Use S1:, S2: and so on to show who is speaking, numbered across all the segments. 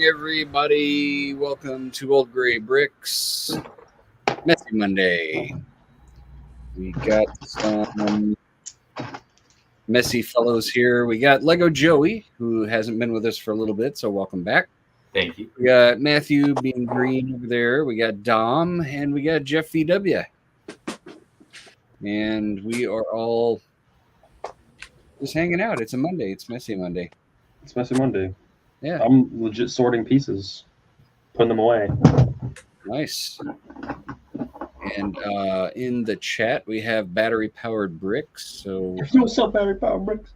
S1: everybody. Welcome to Old Gray Bricks. Messy Monday. We got some messy fellows here. We got Lego Joey, who hasn't been with us for a little bit, so welcome back.
S2: Thank you.
S1: We got Matthew being green over there. We got Dom, and we got Jeff VW. And we are all just hanging out. It's a Monday. It's Messy Monday.
S3: It's Messy Monday.
S1: Yeah.
S3: I'm legit sorting pieces, putting them away.
S1: Nice. And in the chat, we have battery-powered bricks. So
S3: What's up, battery-powered bricks?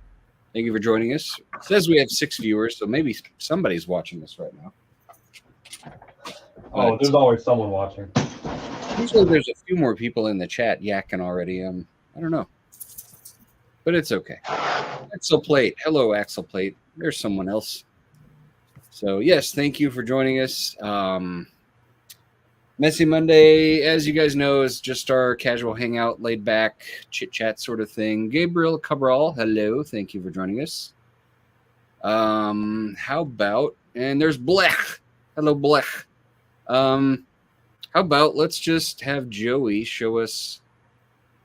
S1: thank you for joining us. It says we have 6 viewers, so maybe somebody's watching us right now.
S3: Oh, there's always someone watching.
S1: Usually there's a few more people in the chat yakking already. I don't know. But it's okay. Axel Plate. Hello, Axel Plate. There's someone else. So, yes, thank you for joining us. Messy Monday, as you guys know, is just our casual hangout, laid back, chit-chat sort of thing. Gabriel Cabral, hello. Thank you for joining us. How about, and there's Blech. Hello, Blech. How about let's just have Joey show us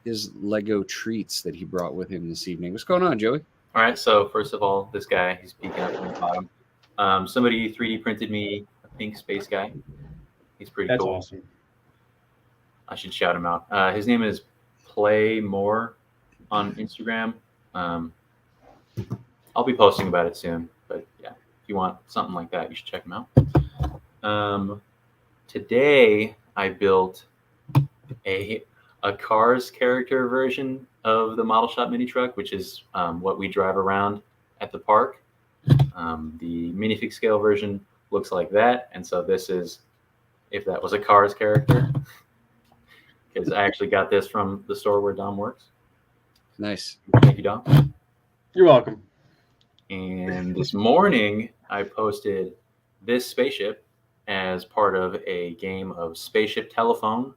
S1: his Lego treats that he brought with him this evening. What's going on, Joey?
S2: All right. So first of all, this guy, he's peeking up from the bottom. Somebody 3D printed me a pink space guy. He's pretty
S3: That's
S2: cool.
S3: awesome.
S2: I should shout him out. His name is Play More on Instagram. I'll be posting about it soon. But yeah, if you want something like that, you should check him out. Today I built a Cars character version of the Model Shop mini truck, which is what we drive around at the park. The minifig scale version looks like that, and so this is if that was a Cars character, because I actually got this from the store where Dom works.
S1: Nice.
S2: Thank you, Dom.
S3: You're welcome.
S2: And this morning I posted this spaceship as part of a game of Spaceship Telephone,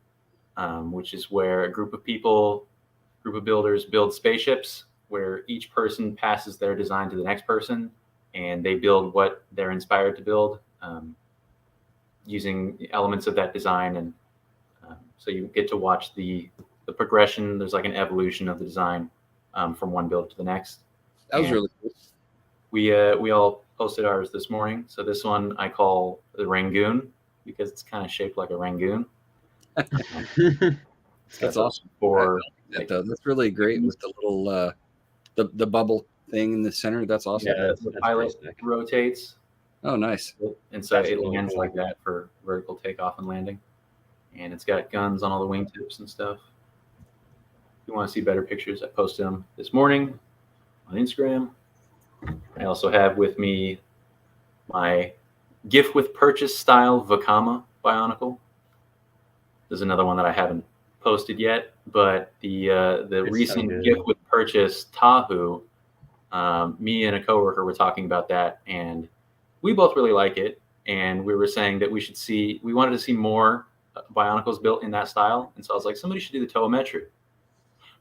S2: which is where a group of builders build spaceships where each person passes their design to the next person and they build what they're inspired to build using elements of that design. And so you get to watch the progression. There's like an evolution of the design from one build to the next.
S1: That was really cool.
S2: We all posted ours this morning. So this one I call the Rangoon because it's kind of shaped like a Rangoon.
S1: That's awesome. That's really great with the little the bubble thing in the center. That's awesome.
S2: Yeah, the pilot rotates.
S1: Oh, nice.
S2: And so it lands like that for vertical takeoff and landing. And it's got guns on all the wingtips and stuff. If you want to see better pictures, I posted them this morning on Instagram. I also have with me my gift with purchase style Vacama Bionicle. There's another one that I haven't posted yet, but the recent gift with purchase Tahoe, me and a coworker were talking about that, and we both really like it. And we were saying that we wanted to see more Bionicles built in that style. And so I was like, somebody should do the Toametru.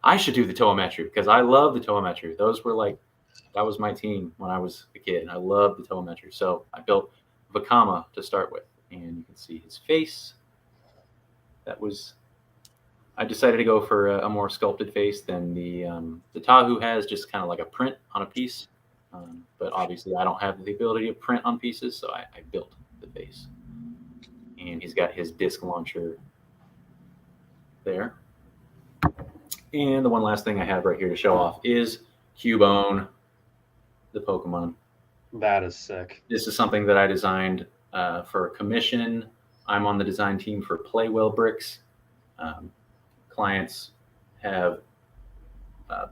S2: I should do the Toametru because I love the Toametru. That was my team when I was a kid, and I loved the Toametru. So I built Vacama to start with, and you can see his face. I decided to go for a more sculpted face than the Tahoe has, just kind of like a print on a piece. But obviously I don't have the ability to print on pieces, so I built the face. And he's got his disc launcher there. And the one last thing I have right here to show off is Cubone, the Pokemon.
S3: That is sick.
S2: This is something that I designed for a commission. I'm on the design team for Playwell Bricks. Clients have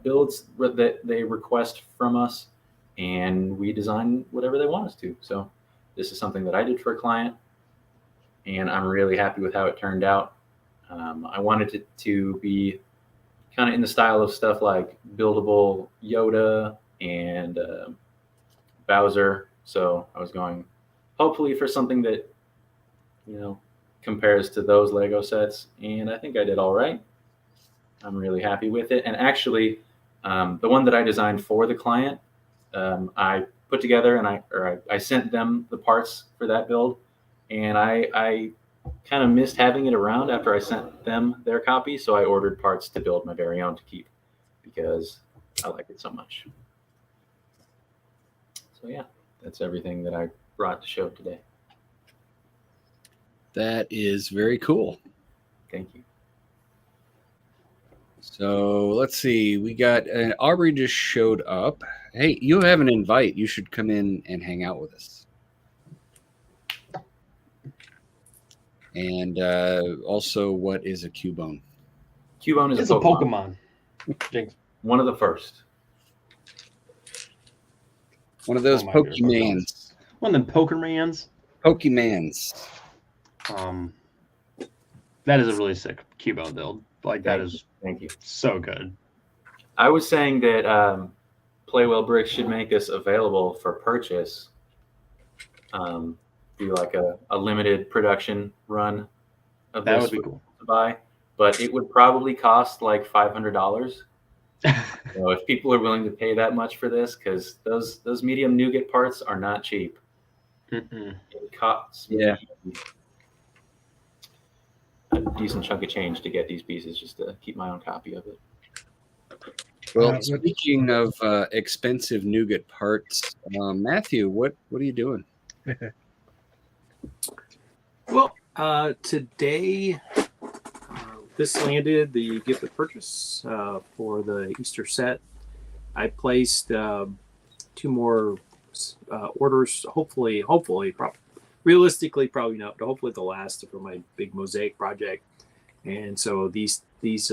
S2: builds that they request from us, and we design whatever they want us to. So this is something that I did for a client, and I'm really happy with how it turned out. I wanted it to be kind of in the style of stuff like buildable Yoda and Bowser. So I was going hopefully for something that, compares to those Lego sets. And I think I did all right. I'm really happy with it. And actually, the one that I designed for the client, I put together, and I sent them the parts for that build, and I kind of missed having it around after I sent them their copy, so I ordered parts to build my very own to keep because I like it so much. So yeah, that's everything that I brought to show today.
S1: That is very cool.
S2: Thank you.
S1: So let's see. We got Aubrey just showed up. Hey, you have an invite. You should come in and hang out with us. And also, what is a Cubone?
S2: Cubone is
S3: It's a Pokemon. Jinx.
S2: One of the first.
S1: One of those
S3: Oh my goodness.
S1: Pokemans.
S3: One of them Pokemans.
S1: Pokemans.
S3: That is a really sick Cubone build. Like, that is
S2: Thank you.
S3: so good.
S2: I was saying that Playwell Bricks should make this available for purchase. Do like a limited production run of
S3: That
S2: this
S3: would be cool.
S2: to buy, but it would probably cost like $500. So if people are willing to pay that much for this, because those medium nougat parts are not cheap.
S3: Mm-mm.
S2: It costs me a decent chunk of change to get these pieces just to keep my own copy of it.
S1: Well, speaking of expensive nougat parts, Matthew, what are you doing?
S4: Well, today this landed the gift of purchase for the Easter set. I placed 2 more orders. Hopefully, realistically, probably not, but hopefully the last for my big mosaic project. And so these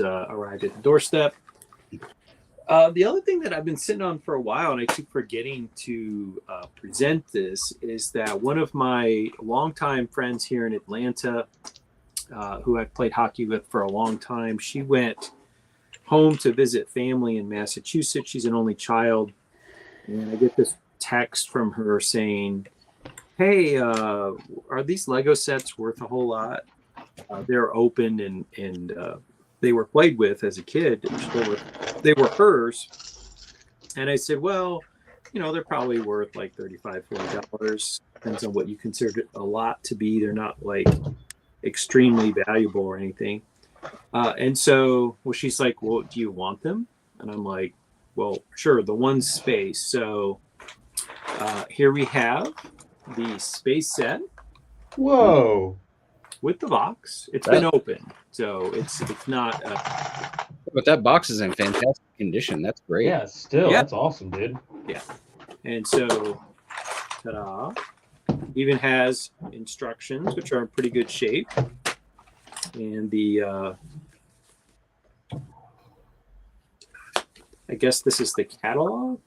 S4: arrived at the doorstep. The other thing that I've been sitting on for a while, and I keep forgetting to present this, is that one of my longtime friends here in Atlanta, who I've played hockey with for a long time, she went home to visit family in Massachusetts. She's an only child. And I get this text from her saying, hey, are these Lego sets worth a whole lot? They're opened and they were played with as a kid. They were hers. And I said, well, they're probably worth like $35, $40. Depends on what you consider it a lot to be. They're not like extremely valuable or anything. And so, she's like, well, do you want them? And I'm like, well, sure, the one space. So here we have the space set.
S3: Whoa.
S4: With the box. It's been open, so it's not.
S1: But that box is in fantastic condition. That's great.
S3: Yeah, still.
S4: Yeah.
S3: That's awesome, dude.
S4: Yeah. And so, ta-da. Even has instructions, which are in pretty good shape. And the, I guess this is the catalog.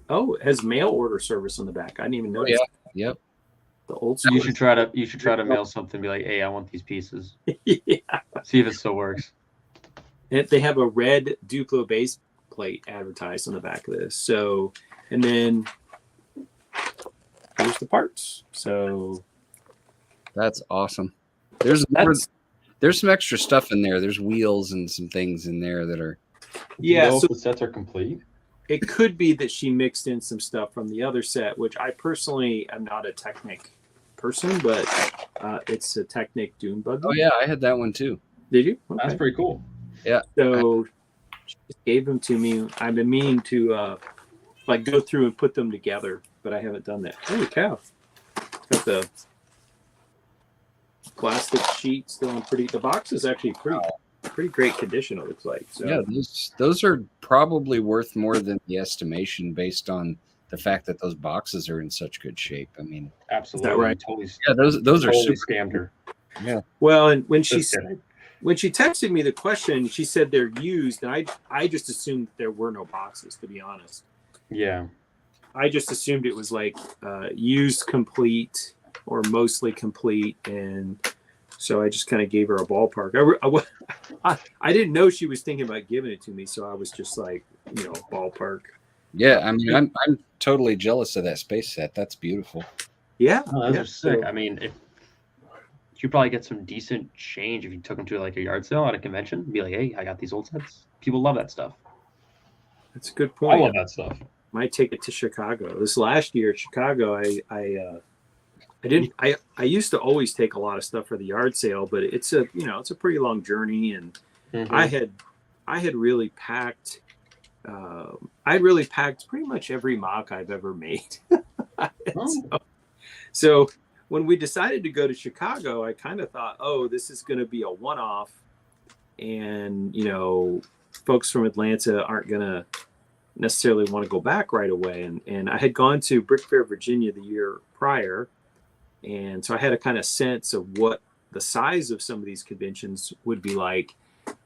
S4: Oh, it has mail order service on the back. I didn't even notice.
S1: Yeah. Yep.
S4: The old
S3: You
S4: school.
S3: should try to mail something. Be like, hey, I want these pieces.
S4: Yeah.
S3: See if it still works.
S4: And they have a red Duplo base plate advertised on the back of this. So, and then here's the parts. So
S1: That's awesome. There's some extra stuff in there. There's wheels and some things in there that are.
S4: yeah.
S3: So
S4: So
S3: the sets are complete.
S4: it could be that she mixed in some stuff from the other set, which I personally am not a Technic person, but it's a Technic Dune Buggy.
S1: Oh yeah, I had that one too.
S4: Did you?
S3: That's
S4: Okay.
S3: pretty cool.
S4: So she just gave them to me. I've been meaning to like go through and put them together, but I haven't done that. Holy cow! It's got the plastic sheet still in pretty. The box is actually pretty great condition. It looks like. So
S1: Yeah, those are probably worth more than the estimation based on the fact that those boxes are in such good shape. I mean,
S3: Absolutely.
S4: Is that right?
S3: Totally,
S1: yeah, those are
S3: totally
S1: super.
S3: scammed her.
S4: well, and when
S3: Just
S4: she
S3: kidding.
S4: texted me the question, she said they're used, and I just assumed there were no boxes. To be honest,
S3: Yeah.
S4: I just assumed it was like used complete or mostly complete, and so I just kind of gave her a ballpark. I didn't know she was thinking about giving it to me, so I was just like, ballpark.
S1: Yeah, I mean, I'm totally jealous of that space set. That's beautiful.
S4: Yeah,
S3: Oh, those
S4: yeah,
S3: are sick.
S4: so-
S3: I mean, if you probably get some decent change if you took them to like a yard sale at a convention. Be like, hey, I got these old sets. People love that stuff.
S4: that's a good
S3: I
S4: point.
S3: love that stuff.
S4: my ticket to Chicago. This last year, Chicago, I used to always take a lot of stuff for the yard sale, but it's a pretty long journey, and I had really packed. I'd really packed pretty much every mock I've ever made. So when we decided to go to Chicago, I kind of thought, oh, this is going to be a one-off, and folks from Atlanta aren't going to necessarily want to go back right away. And I had gone to Brick Fair, Virginia the year prior, and so I had a kind of sense of what the size of some of these conventions would be like.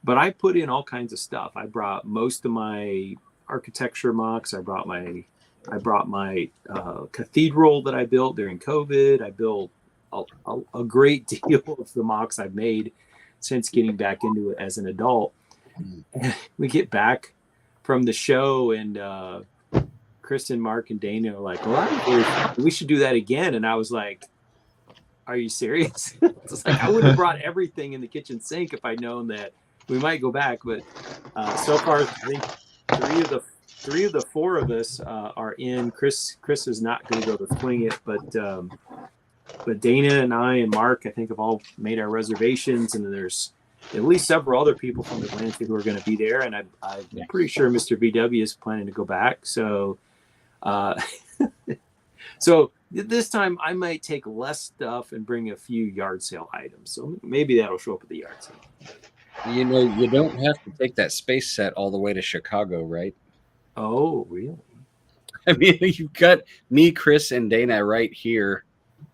S4: But I put in all kinds of stuff. I brought most of my architecture mocks. I brought my cathedral that I built during COVID. I built a great deal of the mocks I've made since getting back into it as an adult. And we get back from the show, and Kristen, Mark, and Dana are like, well, we should do that again. And I was like, are you serious? It's like, I would have brought everything in the kitchen sink if I'd known that we might go back. But so far, I think three of the four of us are in. Chris is not going to go to swing it, but Dana and I and Mark, I think, have all made our reservations, and then there's at least several other people from Atlanta who are going to be there, and I'm pretty sure Mr. VW is planning to go back. So, so this time I might take less stuff and bring a few yard sale items. So maybe that'll show up at the yard sale.
S1: You don't have to take that space set all the way to Chicago, right?
S4: Oh, really?
S1: I mean, you've got me, Chris, and Dana right here.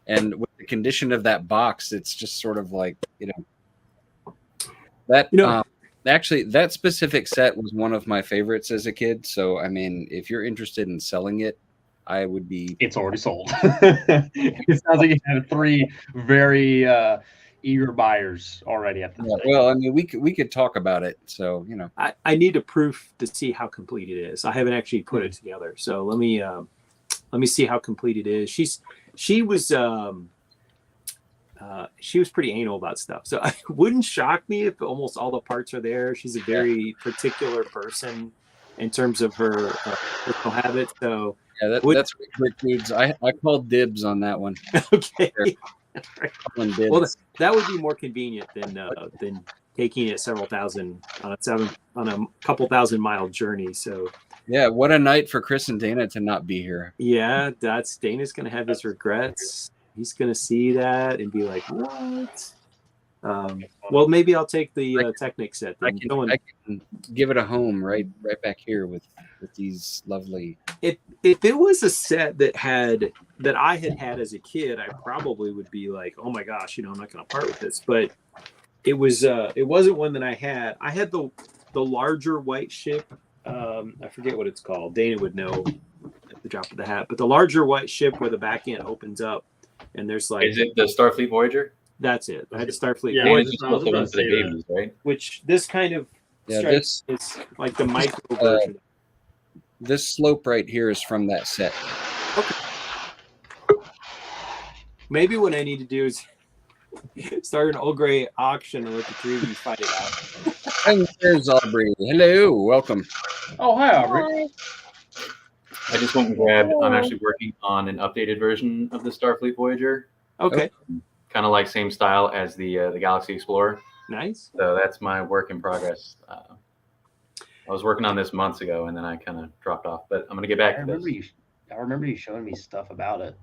S1: And with the condition of that box, it's just sort of like, actually, that specific set was one of my favorites as a kid. So, I mean, if you're interested in selling it, I would be.
S3: It's already sold. It sounds like you have 3 very eager buyers already at the
S1: time. Well, I mean, we could talk about it. So,
S4: I need a proof to see how complete it is. I haven't actually put it together. So let me see how complete it is. She was pretty anal about stuff. So it wouldn't shock me if almost all the parts are there. She's a very particular person in terms of her personal habits. So
S1: yeah, that's quick dudes. I called dibs on that one.
S4: Okay.
S1: Right.
S4: Well, that would be more convenient than taking it several thousand on a couple thousand mile journey. So
S1: yeah, what a night for Chris and Dana to not be here.
S4: Yeah, Dana's gonna have his regrets. He's gonna see that and be like, "What?" Well, maybe I'll take the Technic set.
S1: I can give it a home right back here with these lovely.
S4: If it was a set that I had as a kid, I probably would be like, "Oh my gosh, I'm not gonna part with this." But it wasn't one that I had. I had the larger white ship. I forget what it's called. Dana would know at the drop of the hat. But the larger white ship where the back end opens up, and there's like.
S2: Is it the Starfleet Voyager?
S4: That's it. I had the Starfleet
S2: Voyager.
S4: Yeah,
S2: right?
S4: Which this kind of stripes is like the micro version.
S1: This slope right here is from that set.
S4: Okay. Maybe what I need to do is start an Old Gray auction and let the 3 of you fight it out.
S1: And there's Aubrey. Hello, welcome.
S3: Oh, hi, Aubrey.
S2: I just went and grabbed. I'm actually working on an updated version of the Starfleet Voyager.
S4: Okay.
S2: Kind of like same style as the Galaxy Explorer.
S4: Nice.
S2: So that's my work in progress. I was working on this months ago, and then I kind of dropped off. But I'm gonna get back to this.
S3: I remember you showing me stuff about it.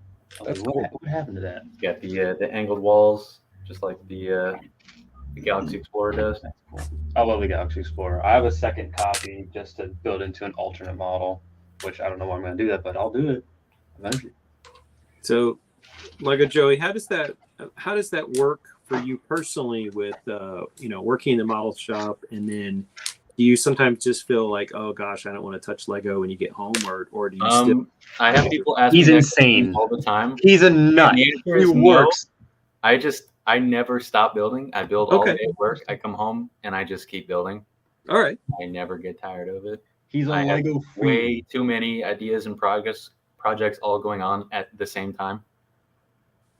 S1: That's
S3: Like,
S1: cool.
S3: what happened to that?
S2: You got the angled walls, just like the Galaxy Explorer does.
S3: I love the Galaxy Explorer. I have a second copy just to build into an alternate model, which I don't know why I'm going to do that, but I'll do it eventually.
S4: So, Lego Joey, how does that work for you personally with working in the model shop, and then do you sometimes just feel like, oh gosh, I don't want to touch Lego when you get home, or do you still?
S2: I have people ask
S3: He's
S2: me
S3: insane
S2: all the time.
S3: He's a nut.
S2: The answer
S3: He
S2: is
S3: works.
S2: No. I never stop building. I build all
S4: Okay.
S2: day at work. I come home and I just keep building.
S4: All right.
S2: I never get tired of it.
S3: He's a
S2: I have
S3: Lego freak.
S2: way too many ideas and projects all going on at the same time,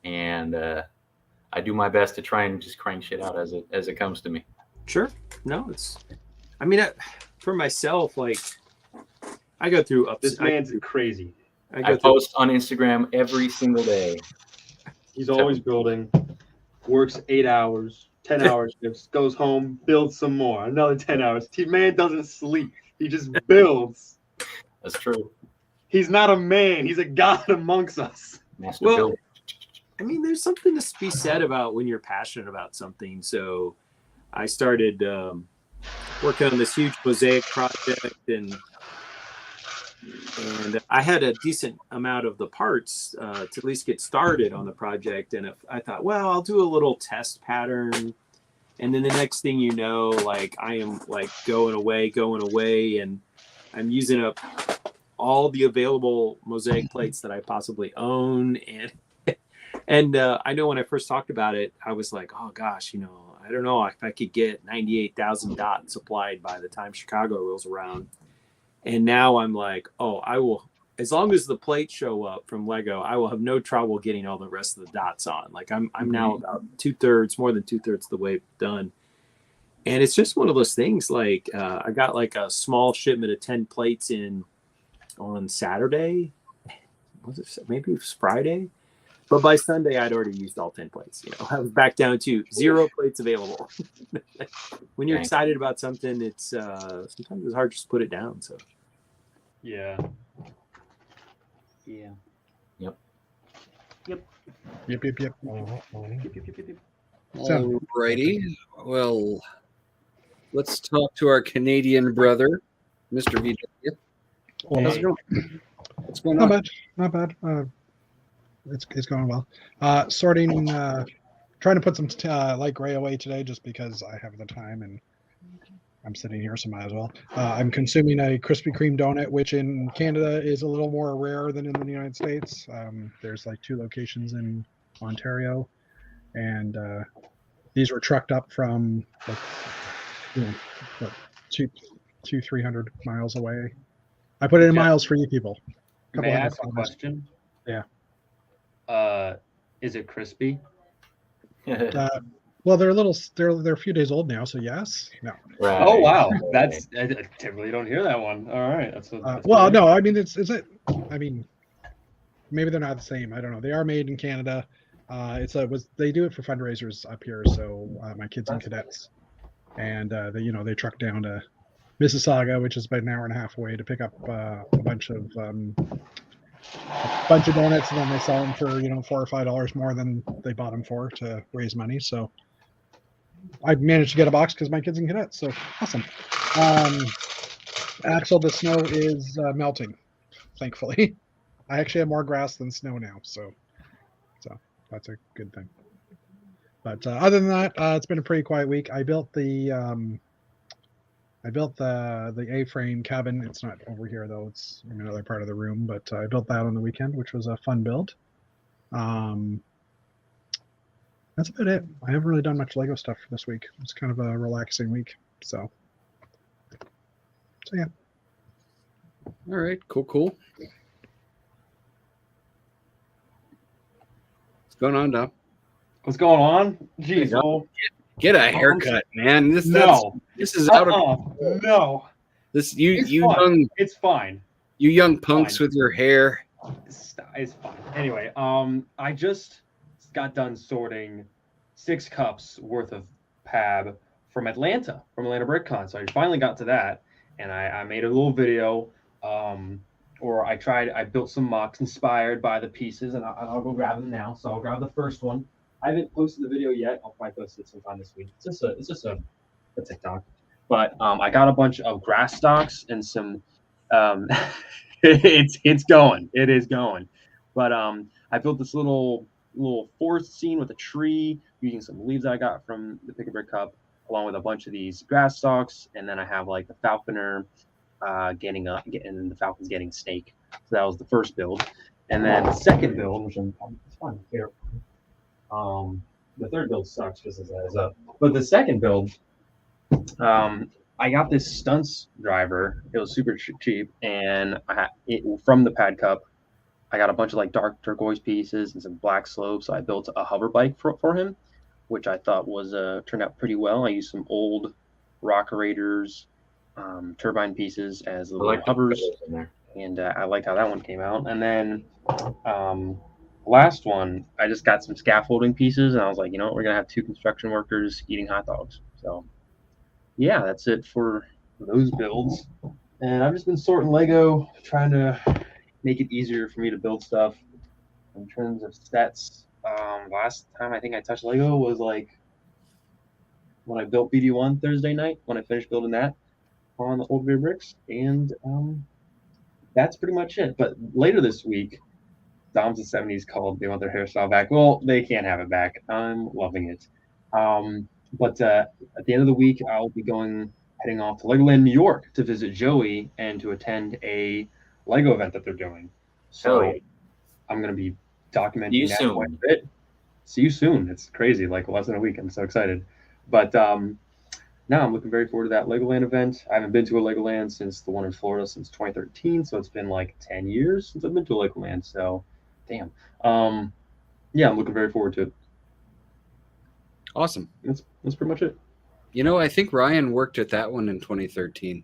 S2: and I do my best to try and just crank shit out as it comes to me.
S4: Sure. No, for myself, like, I go through ups.
S3: This man's crazy.
S4: I
S2: I
S4: go through.
S2: post on Instagram every single day.
S3: He's always building. Works 8 hours, 10 hours shifts, goes home, builds some more, another 10 hours. Man doesn't sleep. He just builds.
S2: That's true.
S3: He's not a man. He's a god amongst us.
S2: Master
S4: Well,
S2: builder.
S4: I mean, there's something to be said about when you're passionate about something. So I started working on this huge mosaic project, and I had a decent amount of the parts to at least get started on the project. And if I thought, well, I'll do a little test pattern. And then the next thing you know, like I am like going away, and I'm using up all the available mosaic plates that I possibly own. And I know when I first talked about it, I was like, oh gosh, I don't know if I could get 98,000 dots supplied by the time Chicago rolls around. And now I'm like, oh, I will, as long as the plates show up from Lego, I will have no trouble getting all the rest of the dots on. Like I'm now about more than 2/3 of the way done. And it's just one of those things. Like I got like a small shipment of 10 plates in on Saturday. Maybe it was Friday. But by Sunday, I'd already used all 10 plates. I was back down to 0 plates available. When you're excited about something, it's sometimes it's hard to just put it down. So,
S3: Yeah. Yeah.
S5: Yep.
S1: Alrighty. Well, let's talk to our Canadian brother, Mr. VW. How's it going? What's going
S5: Not
S1: on?
S5: bad. Not bad. It's going well. Sorting, trying to put some light gray away today just because I have the time and I'm sitting here, so might as well. I'm consuming a Krispy Kreme donut, which in Canada is a little more rare than in the United States. There's like 2 locations in Ontario, and these were trucked up from like, 300 miles away. I put it in miles for you people.
S3: May I
S5: hundred
S3: ask a
S5: kilometers.
S3: question?
S5: Yeah.
S3: Is it crispy?
S5: Well, they're a few days old now, so yes, no.
S2: Right.
S3: Oh wow, I typically don't hear that one. All right, that's
S5: Well, no, I mean I mean, maybe they're not the same. I don't know. They are made in Canada. They do it for fundraisers up here. So my kids and cadets, and they truck down to Mississauga, which is about an hour and a half away, to pick up a bunch of donuts, and then they sell them for $4 or $5 more than they bought them for to raise money. So I managed to get a box because my kids and cadets. So awesome. Axel, the snow is melting, thankfully. I actually have more grass than snow now, so that's a good thing. But other than that, it's been a pretty quiet week. I built the A-frame cabin. It's not over here though. It's in another part of the room. But I built that on the weekend, which was a fun build. That's about it. I haven't really done much Lego stuff for this week. It's kind of a relaxing week. So yeah.
S1: All right. Cool. What's going on, Dom?
S3: What's going on? Jeez, well,
S1: Get a haircut, man. This is out of
S3: no.
S1: this.
S3: It's fine.
S1: You young punks
S3: Fine.
S1: with your hair.
S3: It's fine. Anyway, I just got done sorting 6 cups worth of PAB from Atlanta BrickCon. So I finally got to that, and I made a little video. Or I built some mocks inspired by the pieces, and I'll go grab them now. So I'll grab the first one. I haven't posted the video yet. I'll probably post it sometime this week. It's just a TikTok. But I got a bunch of grass stalks and some. It's going. It is going. But I built this little forest scene with a tree using some leaves I got from the Pick a Brick Cup, along with a bunch of these grass stalks, and then I have like the falconer getting the falcon's getting snake. So that was the first build, and then the second build, which it's fun here. The third build sucks just as that is up, but the second build, I got this stunts driver. It was super cheap, and from the Pad Cup. I got a bunch of like dark turquoise pieces and some black slopes. So I built a hover bike for him, which I thought was turned out pretty well. I used some old Rock Raiders turbine pieces as
S2: I
S3: little
S2: like the
S3: hovers,
S2: photos in there.
S3: and I liked how that one came out. And then last one, I just got some scaffolding pieces, and I was like, you know what, we're gonna have 2 construction workers eating hot dogs. So yeah, that's it for those builds. And I've just been sorting Lego, trying to make it easier for me to build stuff. In terms of sets, last time I think I touched Lego was like when I built BD1 Thursday night, when I finished building that on the old beer bricks. And that's pretty much it. But later this week, Doms and 70s called. They want their hairstyle back. Well, they can't have it back. I'm loving it. But at the end of the week, I'll be heading off to Legoland, New York to visit Joey and to attend a Lego event that they're doing. So
S2: Hell yeah.
S3: I'm going to be documenting
S2: See you
S3: that
S2: soon.
S3: quite a bit. See you soon. It's crazy, like less than a week. I'm so excited. But now I'm looking very forward to that Legoland event. I haven't been to a Legoland since the one in Florida since 2013, so it's been like 10 years since I've been to a Legoland. So, damn. Yeah, I'm looking very forward to it.
S1: Awesome.
S3: That's pretty much it.
S1: You know, I think Ryan worked at that one in 2013.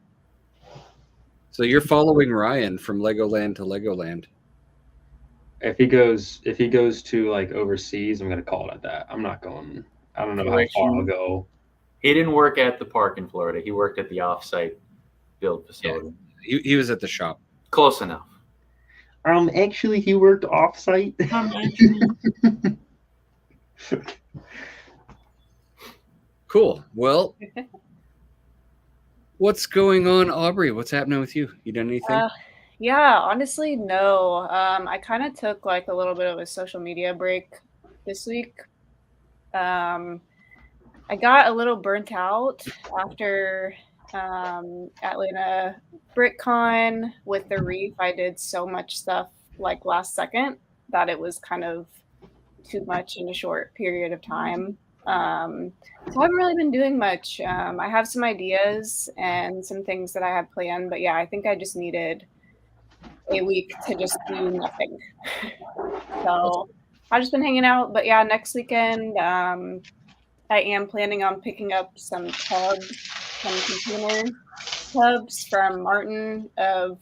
S1: So you're following Ryan from Legoland to Legoland.
S3: If he goes to like overseas, I'm gonna call it at that. I'm not going. I don't know how far I'll go.
S2: He didn't work at the park in Florida. He worked at the off-site build facility.
S1: He was at the shop.
S2: Close enough.
S3: Actually, he worked off-site.
S1: Cool. Well, what's going on, Aubrey? What's happening with you? You done anything?
S6: Yeah, honestly, no. I kind of took like a little bit of a social media break this week. I got a little burnt out after Atlanta BrickCon with the Reef. I did so much stuff like last second that it was kind of too much in a short period of time. So I haven't really been doing much. I have some ideas and some things that I have planned, but yeah, I think I just needed a week to just do nothing. So I've just been hanging out, but yeah, next weekend I am planning on picking up some tubs, some container tubs from Martin of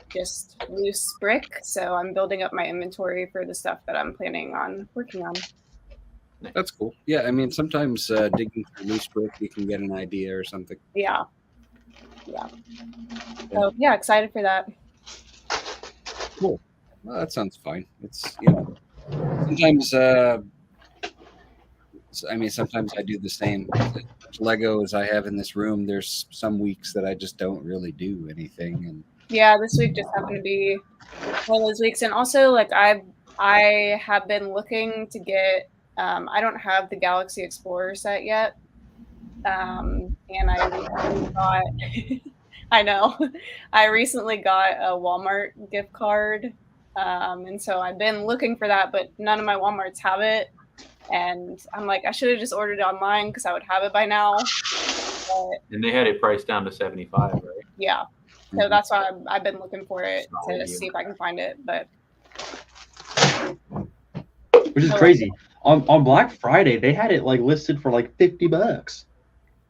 S6: just loose brick. So I'm building up my inventory for the stuff that I'm planning on working on.
S1: That's cool. Yeah, I mean, sometimes digging through loose brick, you can get an idea or something.
S6: Yeah. So yeah, excited for that.
S1: Cool. Well, that sounds fine. It's, you know, sometimes, I mean, sometimes I do the same. Legos I have in this room, there's some weeks that I just don't really do anything. And
S6: yeah, this week just happened to be one of those weeks. And also, like, I have been looking to get, I don't have the Galaxy Explorer set yet. And I recently got, I know, I recently got a Walmart gift card. And so I've been looking for that, but none of my Walmarts have it. And I'm like, I should have just ordered it online because I would have it by now. But,
S2: And they had it priced down to 75, right?
S6: yeah. So that's why I've been looking for it to see if I can find it. But
S3: Which is crazy. On Black Friday, they had it like listed for like $50.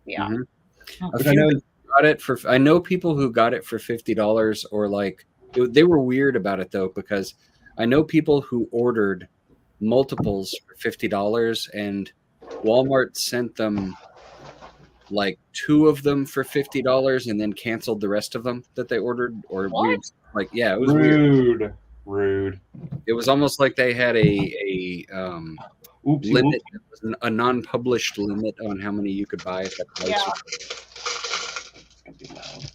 S6: yeah.
S3: Which I know.
S1: got it for, I know people who got it for $50 or like, they were weird about it though, because I know people who ordered multiples for $50 and Walmart sent them like 2 of them for $50 and then canceled the rest of them that they ordered or
S6: What?
S1: weird. Like, yeah, it was weird.
S3: Rude.
S1: It was almost like they had a
S3: Oopsie,
S1: limit, a non-published limit on how many you could buy at that price.
S6: Yeah.
S3: It's gonna be loud.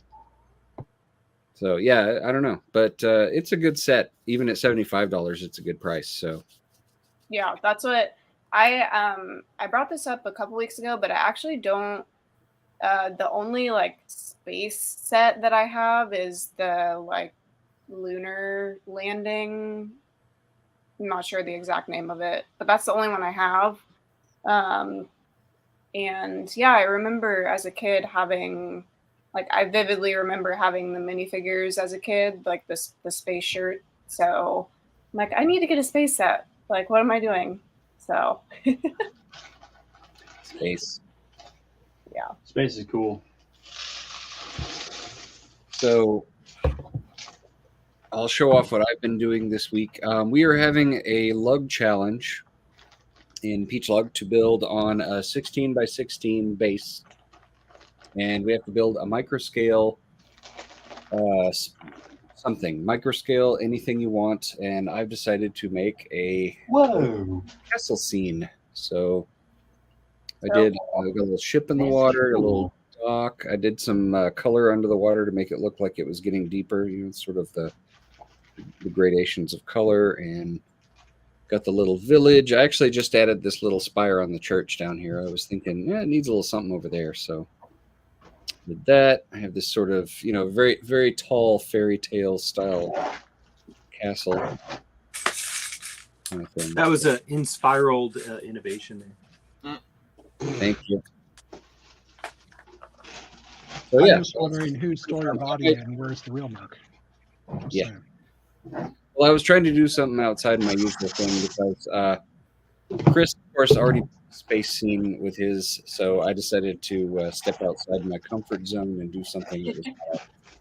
S1: So yeah, I don't know, but it's a good set. Even at $75, it's a good price. So
S6: Yeah, that's what I brought this up a couple weeks ago, but I actually don't. The only like space set that I have is the like lunar landing. I'm not sure the exact name of it, but that's the only one I have. And yeah, I remember as a kid having, like, I vividly remember having the minifigures as a kid, like the space shirt. So I'm like, I need to get a space set. Like, what am I doing? So
S1: space.
S6: yeah.
S3: Space is cool.
S1: So I'll show off what I've been doing this week. We are having a lug challenge in Peach Lug to build on a 16 by 16 base, and we have to build a microscale microscale, anything you want. And I've decided to make a castle scene. So I got a little ship in the water, a little dock. I did some color under the water to make it look like it was getting deeper, sort of the gradations of color, and got the little village. I actually just added this little spire on the church down here. I was thinking, it needs a little something over there. So with that, I have this sort of, very, very tall fairy tale style castle kind of thing.
S4: That was an inspired innovation there.
S1: Thank you. So,
S5: I'm just wondering who stole your body and where's the real Mark?
S1: Yeah.
S5: Saying.
S1: Well, I was trying to do something outside my usual thing because Chris, of course, already space scene with his, so I decided to step outside my comfort zone and do something that was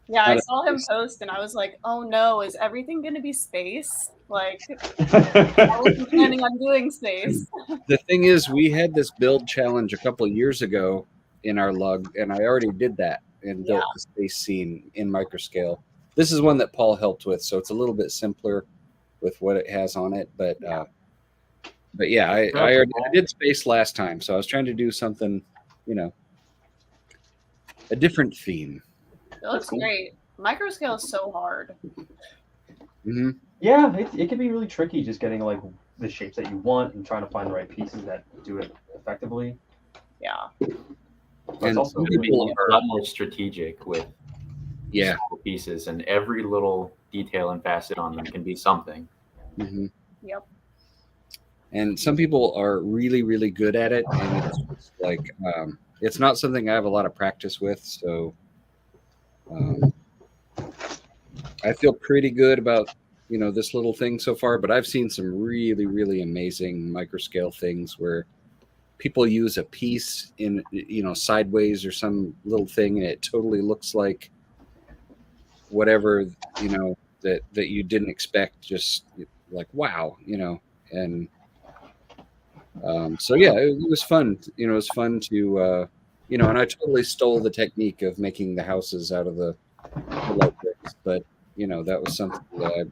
S6: Yeah, I saw him post and I was like, oh no, is everything going to be space? Like, I wasn't planning on doing space.
S1: The thing is, we had this build challenge a couple of years ago in our lug, and I already did that and built the space scene in microscale. This is one that Paul helped with, so it's a little bit simpler with what it has on it. But yeah, I did space last time, so I was trying to do something, a different theme.
S6: It looks great. Microscale is so hard.
S1: Mm-hmm.
S3: Yeah, it can be really tricky just getting like the shapes that you want and trying to find the right pieces that do it effectively.
S6: Yeah.
S1: And
S3: also
S2: People are a lot more strategic with small pieces, and every little detail and facet on them can be something.
S1: Mm-hmm.
S6: Yep.
S1: And some people are really, really good at it, and it's just like it's not something I have a lot of practice with. So I feel pretty good about this little thing so far. But I've seen some really, really amazing microscale things where people use a piece in sideways or some little thing, and it totally looks like whatever that you didn't expect. Just like wow, and so yeah, it was fun. It was fun to and I totally stole the technique of making the houses out of the light bricks, but that was something that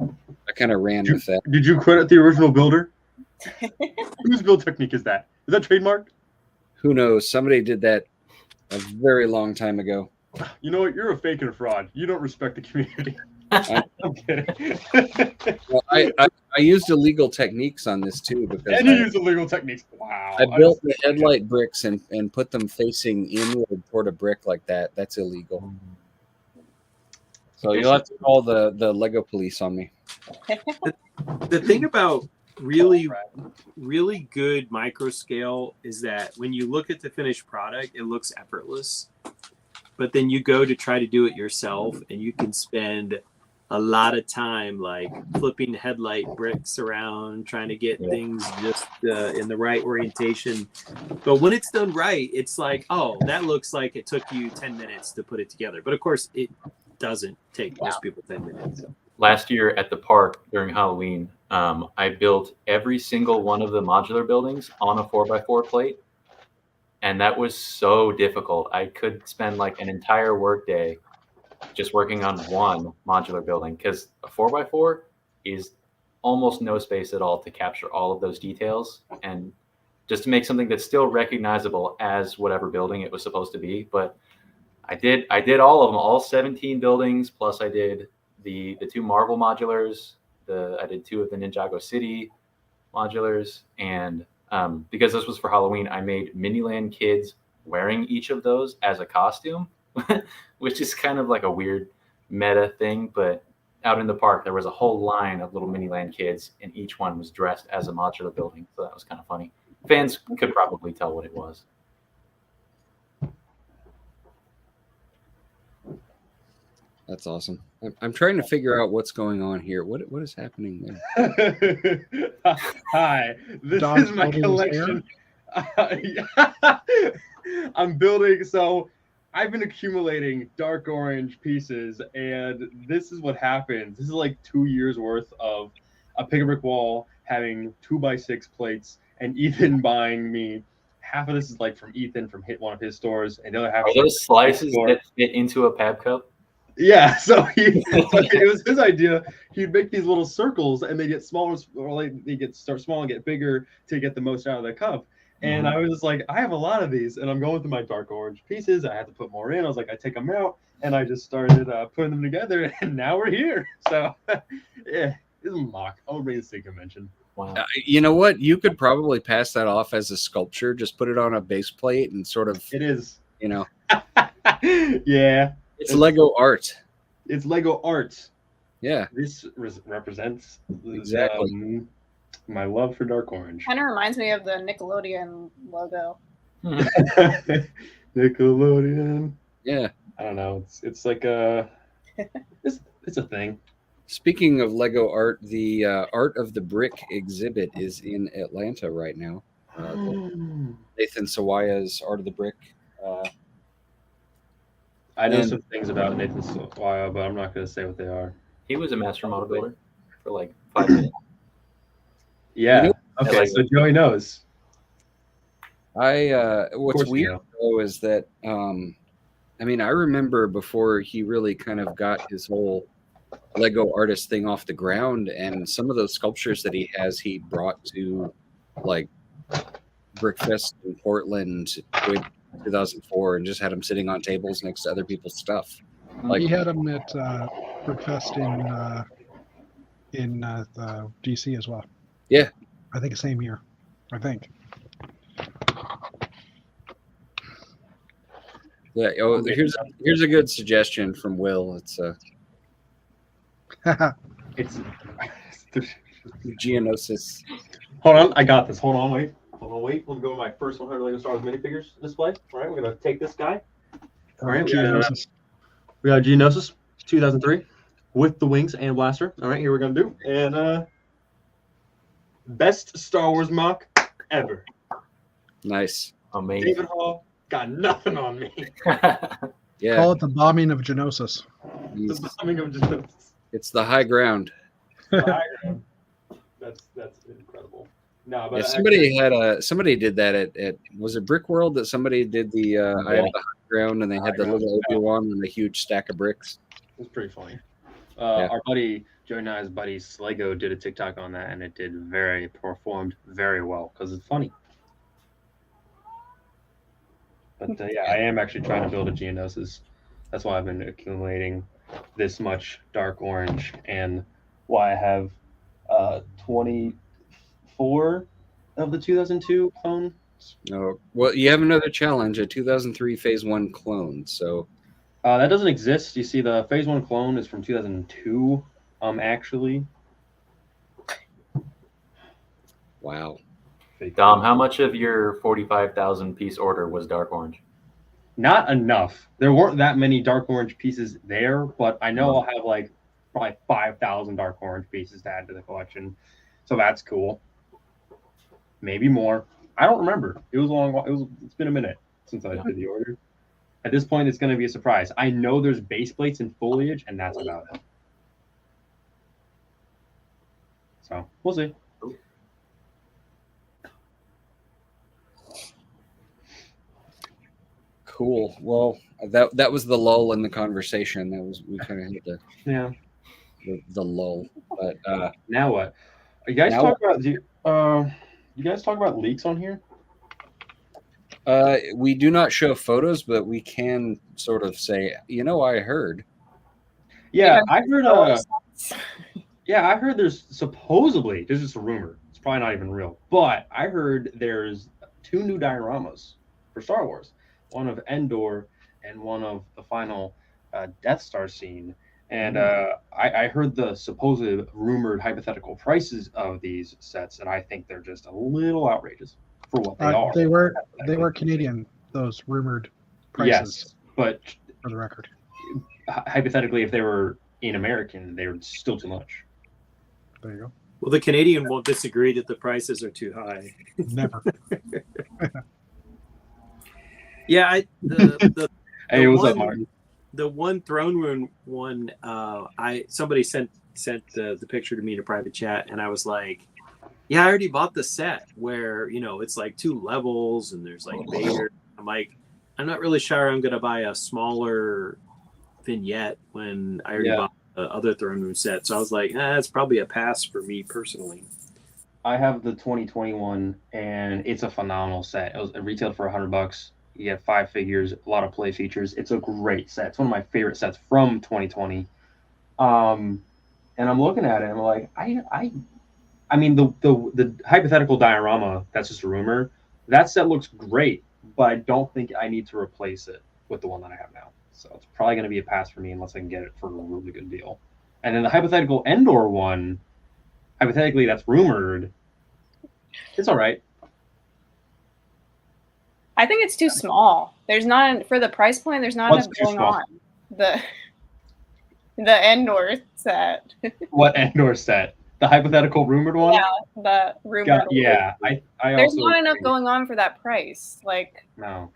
S1: I kind of ran with that.
S3: Did you credit the original builder? Whose build technique is that? Is that trademarked?
S1: Who knows? Somebody did that a very long time ago.
S3: You know what? You're a fake and a fraud. You don't respect the community. I'm kidding.
S1: Well, I used illegal techniques on this too, because
S3: and you used illegal techniques. Wow.
S1: I built the headlight bricks and put them facing inward toward a brick like that. That's illegal. So you'll have to call the Lego police on me.
S4: The thing about really, really good micro scale is that when you look at the finished product, it looks effortless. But then you go to try to do it yourself, and you can spend a lot of time like flipping headlight bricks around, trying to get things just in the right orientation. But when it's done right, it's like, oh, that looks like it took you 10 minutes to put it together. But of course, it doesn't take most people 10 minutes. So.
S2: Last year at the park during Halloween, I built every single one of the modular buildings on a 4x4 plate. And that was so difficult. I could spend like an entire workday just working on one modular building, because a 4x4 is almost no space at all to capture all of those details, and just to make something that's still recognizable as whatever building it was supposed to be. But I did all of them, all 17 buildings, plus I did the 2 Marvel modulars. I did 2 of the Ninjago City modulars, and because this was for Halloween, I made Miniland kids wearing each of those as a costume, which is kind of like a weird meta thing. But out in the park, there was a whole line of little Miniland kids, and each one was dressed as a modular building. So that was kind of funny. Fans could probably tell what it was.
S1: That's awesome. I'm trying to figure out what's going on here. What is happening there?
S3: Hi, this
S5: Don's
S3: is my
S5: building his
S3: collection. I'm building, so I've been accumulating dark orange pieces, and this is what happens. This is like 2 years worth of a pick a brick wall having 2x6 plates, and Ethan buying me half of this is like from Ethan from one of his stores, and the other half
S2: Are
S3: is
S2: those slices
S3: store.
S2: that fit into a Pab cup?
S3: Yeah, so it was his idea. He'd make these little circles, and they get smaller, or like they start small and get bigger to get the most out of the cup. And I was just like, I have a lot of these, and I'm going through my dark orange pieces. I had to put more in. I was like, I take them out, and I just started putting them together, and now we're here. So, yeah, it's a mock. I'll bring this to convention.
S2: Wow.
S1: You know what? You could probably pass that off as a sculpture. Just put it on a base plate and sort of,
S3: It is.
S1: you know,
S3: Yeah,
S1: it's Lego art.
S3: it's Lego art.
S1: Yeah,
S3: This represents
S1: Exactly.
S3: My love for dark orange.
S6: Kind of reminds me of the Nickelodeon logo.
S3: Nickelodeon.
S1: yeah.
S3: I don't know. It's like a it's a thing.
S1: Speaking of Lego art, the Art of the Brick exhibit is in Atlanta right now. Nathan Sawaya's Art of the Brick.
S3: I know
S1: And-
S3: some things about Nathan Sawaya, but I'm not going to say what they are.
S2: He was a master model builder for like 5 minutes.
S3: Yeah.
S1: You
S3: Okay.
S2: like-
S3: So Joey knows.
S1: What's
S3: course you
S1: weird
S3: know.
S1: though is that I mean, I remember before he really kind of got his whole Lego artist thing off the ground, and some of those sculptures that he has, he brought to like Brickfest in Portland in 2004, and just had them sitting on tables next to other people's stuff. Like,
S5: He had them at Brickfest in DC as well.
S1: Yeah.
S5: I think the same year. I think.
S1: yeah. Oh, here's a good suggestion from Will. It's
S3: It's.
S1: Geonosis.
S3: Hold on. I got this. Hold on. Wait. Let me go to my first 100 Lego Star Wars minifigures display. All right. We're going to take this guy. All right.
S5: Geonosis.
S3: We got Geonosis 2003 with the wings and blaster. All right. Here we're going to do. And best Star Wars mock ever.
S1: Nice.
S2: Amazing.
S3: David Hall got nothing on me.
S1: Yeah.
S5: Call it the bombing of Geonosis.
S3: The bombing of Geonosis.
S1: It's the high ground.
S3: That's incredible. No, but
S1: Yeah, somebody did that at was it Brick World that somebody did the I have the high ground, and they had the little Obi-Wan and a huge stack of bricks.
S3: it was pretty funny.
S1: Yeah.
S3: Our buddy Joey and I's buddy Slego did a TikTok on that, and it performed very well because it's funny. But yeah, I am actually trying to build a Geonosis. That's why I've been accumulating this much dark orange, and why I have 24 of the 2002 clone.
S1: No, well, you have another challenge, a 2003 Phase 1 clone. So
S3: That doesn't exist. You see, the Phase 1 clone is from 2002. Actually,
S1: wow.
S2: Dom, how much of your 45,000 piece order was dark orange?
S3: Not enough. There weren't that many dark orange pieces there, but I know I'll have like probably 5,000 dark orange pieces to add to the collection, so that's cool. Maybe more. I don't remember. It was a long while. It's been a minute since I did the order. At this point, it's going to be a surprise. I know there's base plates and foliage, and that's about it. So we'll see.
S1: Cool. Well, that was the lull in the conversation. We kind of hit
S3: Yeah.
S1: the lull. But
S3: Now what? You guys
S1: Now
S3: talk about you guys talk about leaks on here?
S1: we do not show photos, but we can sort of say, I heard.
S3: Yeah,
S6: Yeah.
S3: I heard. Yeah, I heard there's supposedly, this is a rumor. It's probably not even real, but I heard there's 2 new dioramas for Star Wars. One of Endor and one of the final Death Star scene. And I heard the supposed rumored hypothetical prices of these sets, and I think they're just a little outrageous for what they are.
S5: They were Canadian. Those rumored prices,
S3: Yes, but
S5: for the record.
S3: hypothetically, if they were in American, they were still too much.
S5: There you go.
S4: Well, the Canadian won't disagree that the prices are too high.
S5: Never.
S4: Yeah, the
S3: Hey, what's up, Martin?
S4: The one throne room one, somebody sent the picture to me in a private chat, and I was like, yeah, I already bought the set where it's like 2 levels and there's like Vader. I'm like, I'm not really sure I'm gonna buy a smaller vignette when I already bought the other throne room set. So I was like, it's probably a pass for me personally.
S3: I have the 2021, and it's a phenomenal set. It retailed for $100. You get 5 figures, a lot of play features. It's a great set. It's one of my favorite sets from 2020. And I'm looking at it, and I'm like, I mean, the hypothetical diorama, that's just a rumor. That set looks great, but I don't think I need to replace it with the one that I have now. So it's probably going to be a pass for me unless I can get it for a really good deal. And then the hypothetical Endor one, hypothetically, that's rumored. It's all right.
S6: I think it's too small. There's not for the price point. There's not
S3: What's
S6: enough
S3: too
S6: going
S3: small?
S6: on. The Endor set.
S3: What Endor set? The hypothetical rumored one?
S6: Yeah, the rumored one.
S3: Yeah, I
S6: There's
S3: also
S6: not enough
S3: think-
S6: going on for that price. Like,
S3: No.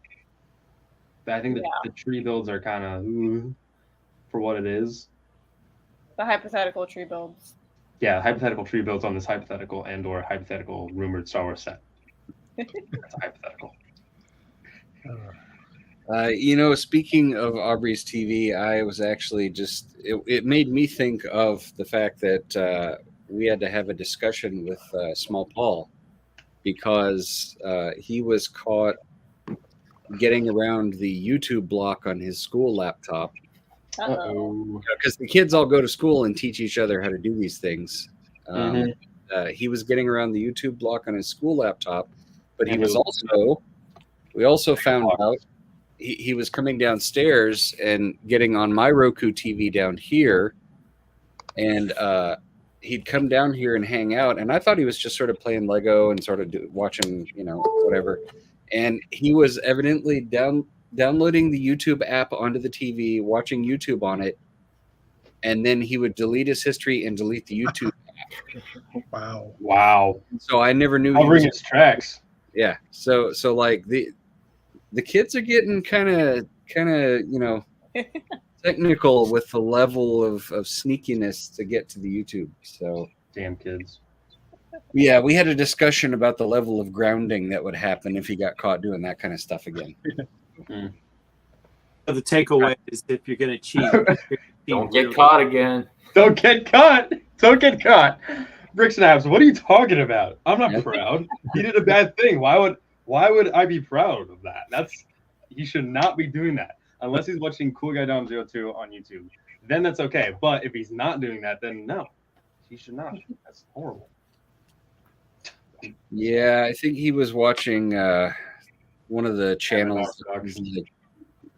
S3: I think the tree builds are kind of for what it is.
S6: the hypothetical tree builds.
S3: Yeah, hypothetical tree builds on this hypothetical and/or hypothetical rumored Star Wars set. That's a hypothetical.
S1: Speaking of Aubrey's TV, I was actually it made me think of the fact that we had to have a discussion with Small Paul because he was caught getting around the YouTube block on his school laptop.
S6: Uh-oh.
S1: Because the kids all go to school and teach each other how to do these things. He was getting around the YouTube block on his school laptop, but we also found out he was coming downstairs and getting on my Roku TV down here, and he'd come down here and hang out, and I thought he was just sort of playing Lego and sort of watching, whatever. And he was evidently downloading the YouTube app onto the TV, watching YouTube on it, and then he would delete his history and delete the YouTube app.
S5: Wow.
S1: So I never knew.
S3: Covering his tracks.
S1: Yeah. So like the kids are getting kind of technical with the level of sneakiness to get to the YouTube. So
S3: damn kids.
S1: Yeah, we had a discussion about the level of grounding that would happen if he got caught doing that kind of stuff again.
S4: So the takeaway is if you're going to cheat,
S2: Don't get caught again.
S3: Don't get caught. Don't get caught. Bricks and Abs, what are you talking about? I'm not proud. He did a bad thing. Why would I be proud of that? He should not be doing that unless he's watching Cool Guy Dom 02 on YouTube. Then that's okay. But if he's not doing that, then no, he should not. That's horrible.
S1: Yeah, I think he was watching one of the channels.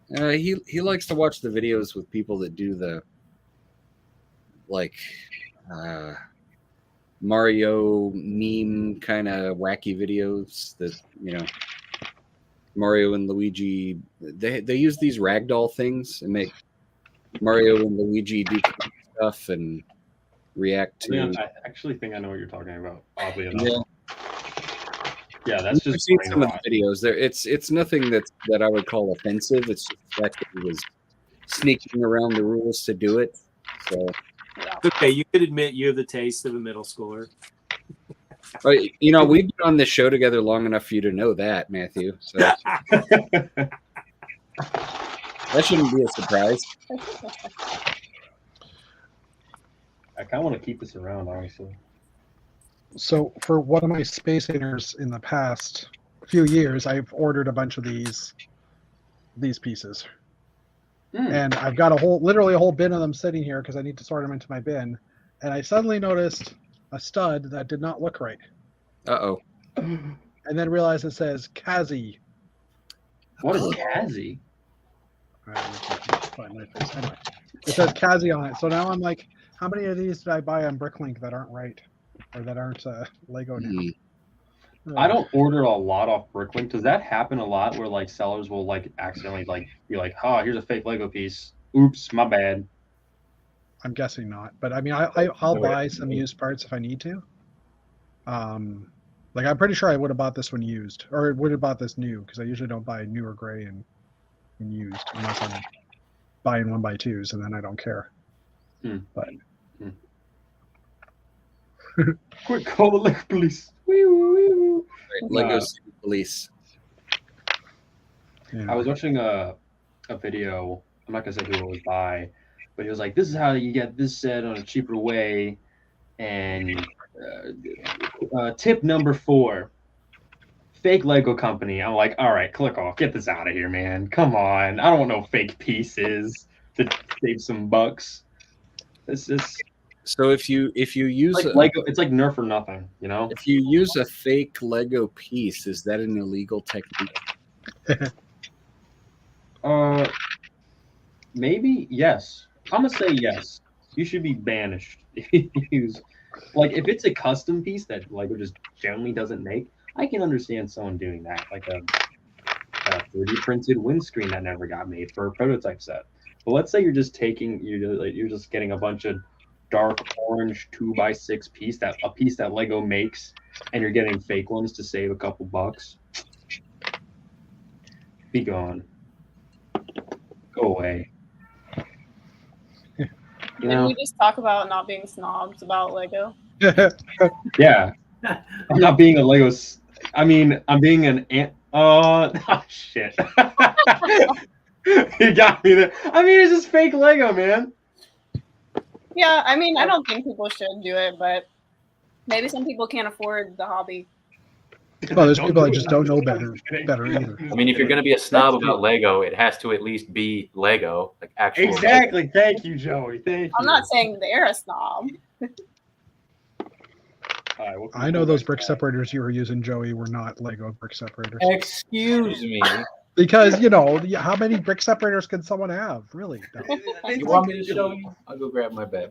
S1: He likes to watch the videos with people that do the Mario meme kind of wacky videos that Mario and Luigi they use these ragdoll things and make Mario and Luigi do stuff and react to.
S3: Yeah, I actually think I know what you're talking about. Oddly enough.
S1: Yeah.
S3: Yeah, that's
S1: I've
S3: just
S1: seen some of the videos. There, it's nothing that I would call offensive. It's just the fact that he was sneaking around the rules to do it. So,
S4: Okay, you could admit you have the taste of a middle schooler.
S1: we've been on this show together long enough for you to know that, Matthew. So that shouldn't be a surprise.
S3: I kind of want to keep this around, honestly.
S5: So for one of my Space Invaders in the past few years, I've ordered a bunch of these pieces. And I've got literally a whole bin of them sitting here because I need to sort them into my bin. And I suddenly noticed a stud that did not look right.
S1: Uh-oh.
S5: And then realized it says Kazi.
S3: What is Kazi?
S5: Anyway, it says Kazi on it. So now I'm like, how many of these did I buy on Bricklink that aren't right? Or that aren't Lego now?
S3: I don't order a lot off Bricklink. Does that happen a lot where sellers will accidentally be like, oh, here's a fake Lego piece. Oops, my bad.
S5: I'm guessing not. But I mean, I'll buy some used parts if I need to. I'm pretty sure I would have bought this one used, or would have bought this new, because I usually don't buy new or gray and anything used unless I'm buying 1x2s, and then I don't care. But
S3: Quick, call the Lego police. Wee, woo, wee, woo.
S1: Right, Lego City Police.
S5: yeah.
S3: I was watching a video. I'm not gonna say who it was by, but he was like, "This is how you get this set on a cheaper way." And tip number 4, fake Lego company. I'm like, all right, click off. Get this out of here, man. Come on. I don't want no fake pieces to save some bucks. It's just
S1: So if you use
S3: like Lego. It's like Nerf or nothing, you know.
S1: if you use a fake Lego piece, is that an illegal technique?
S3: Maybe yes. I'm gonna say yes. You should be banished if you use, like, if it's a custom piece that Lego just generally doesn't make. I can understand someone doing that, like a 3D printed windscreen that never got made for a prototype set. But let's say you're just getting a bunch of dark orange 2x6 piece that Lego makes, and you're getting fake ones to save a couple bucks. Be gone. Go away. You
S6: Did
S3: know?
S6: we just talk about not being snobs about Lego?
S3: Yeah. I'm not being a Lego. I mean, I'm being an ant. Oh, shit. You got me there. I mean, it's just fake Lego, man.
S6: Yeah, I mean, I don't think people should do it, but maybe some people can't afford the hobby.
S5: Well, there's people that just don't know better either.
S2: I mean, if you're going to be a snob about Lego, it has to at least be Lego, like actual.
S3: Exactly. Thank you, Joey. Thank you.
S6: I'm not saying they're a snob.
S3: All right,
S5: I know those brick separators you were using, Joey, were not Lego brick separators.
S2: Excuse me.
S5: Because, how many brick separators can someone have? Really? No.
S2: You want me to show you? I'll go grab my bag.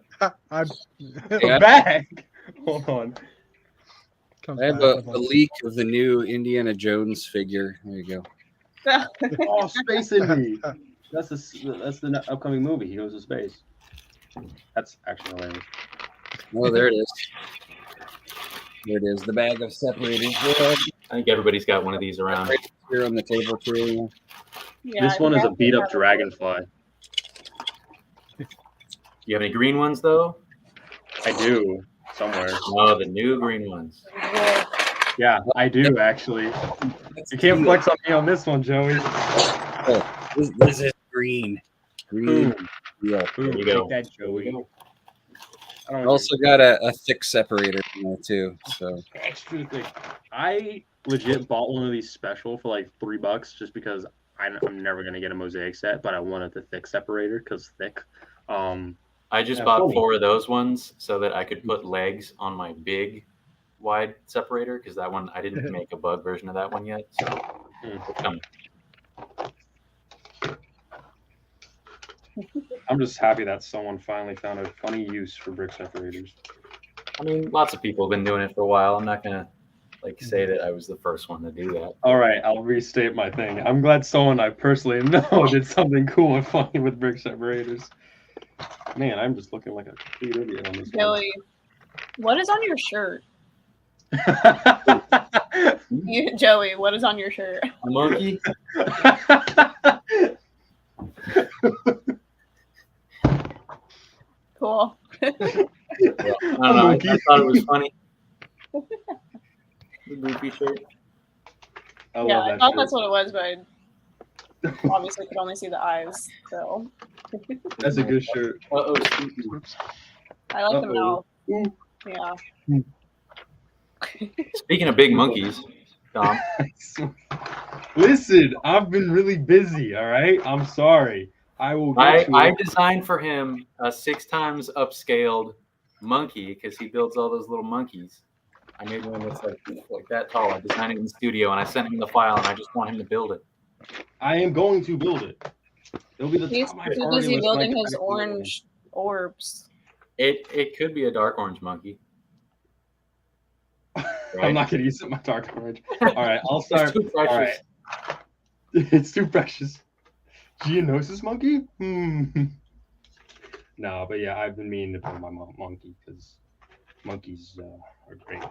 S5: I'm,
S1: Yeah.
S3: Bag. Hold on.
S5: comes
S1: I have
S5: back
S1: a
S5: with
S1: leak of the new Indiana Jones figure. There you go.
S3: Oh, Space Indy. That's the upcoming movie. He goes to space. That's actually hilarious.
S1: Oh, there it is. There it is. The bag of separators. Yeah,
S2: I think everybody's got one of these around.
S1: right here on the table too.
S6: Yeah,
S3: This one
S6: I
S3: is a
S6: think
S3: beat
S6: I
S3: up
S6: have
S3: dragonfly.
S2: You have any green ones though?
S3: I do somewhere.
S2: Oh, the new green ones.
S6: a-
S3: Yeah, I do actually. You can't flex on me on this one, Joey.
S1: This is green. Green.
S3: Boom.
S1: Yeah.
S3: Boom.
S2: you go.
S3: Take that, Joey. I don't
S1: I also got a thick separator in there too. So
S3: extra thick. I legit bought one of these special for like $3 just because I'm never gonna get a mosaic set, but I wanted the thick separator because thick.
S2: I just
S3: Yeah,
S2: bought
S3: funny.
S2: 4 of those ones so that I could put legs on my big wide separator because that one I didn't make a bug version of that one yet. So it's coming.
S3: I'm just happy that someone finally found a funny use for brick separators.
S2: I mean, lots of people have been doing it for a while. I'm not gonna say that I was the first one to do that.
S3: All right, I'll restate my thing. I'm glad someone I personally know did something cool and funny with brick separators. Man, I'm just looking like a complete idiot on this
S6: Joey, what is on your shirt?
S3: one.
S6: Joey, what is on your shirt?
S2: A monkey?
S6: Cool.
S2: I don't know. I thought it was funny. The goofy shirt.
S3: I
S6: Yeah,
S3: love
S6: I
S3: that
S6: thought
S3: shirt.
S6: that's what it was, but I obviously could only see the eyes. So
S3: That's a good shirt.
S2: Uh-oh.
S6: I like them
S3: Uh-oh.
S6: now. Yeah.
S2: Speaking of big monkeys, Dom,
S3: Listen, I've been really busy. All right, I'm sorry. I will get to
S2: I
S3: it.
S2: designed for him a 6 times upscaled monkey because he builds all those little monkeys. I made one that's like that tall. I designed it in the studio and I sent him the file and I just want him to build it.
S3: I am going to build it. It'll be the
S6: He's
S3: top of my
S6: too
S3: priority
S6: busy
S3: list,
S6: building
S3: like,
S6: his
S3: I-
S6: orange orbs.
S2: It could be a dark orange monkey.
S3: I'm not gonna use it my dark orange. All right, I'll start.
S2: It's too
S3: All
S2: precious.
S3: right, it's too precious. Geonosis monkey? No, but yeah, I've been meaning to build my monkey because monkeys are great.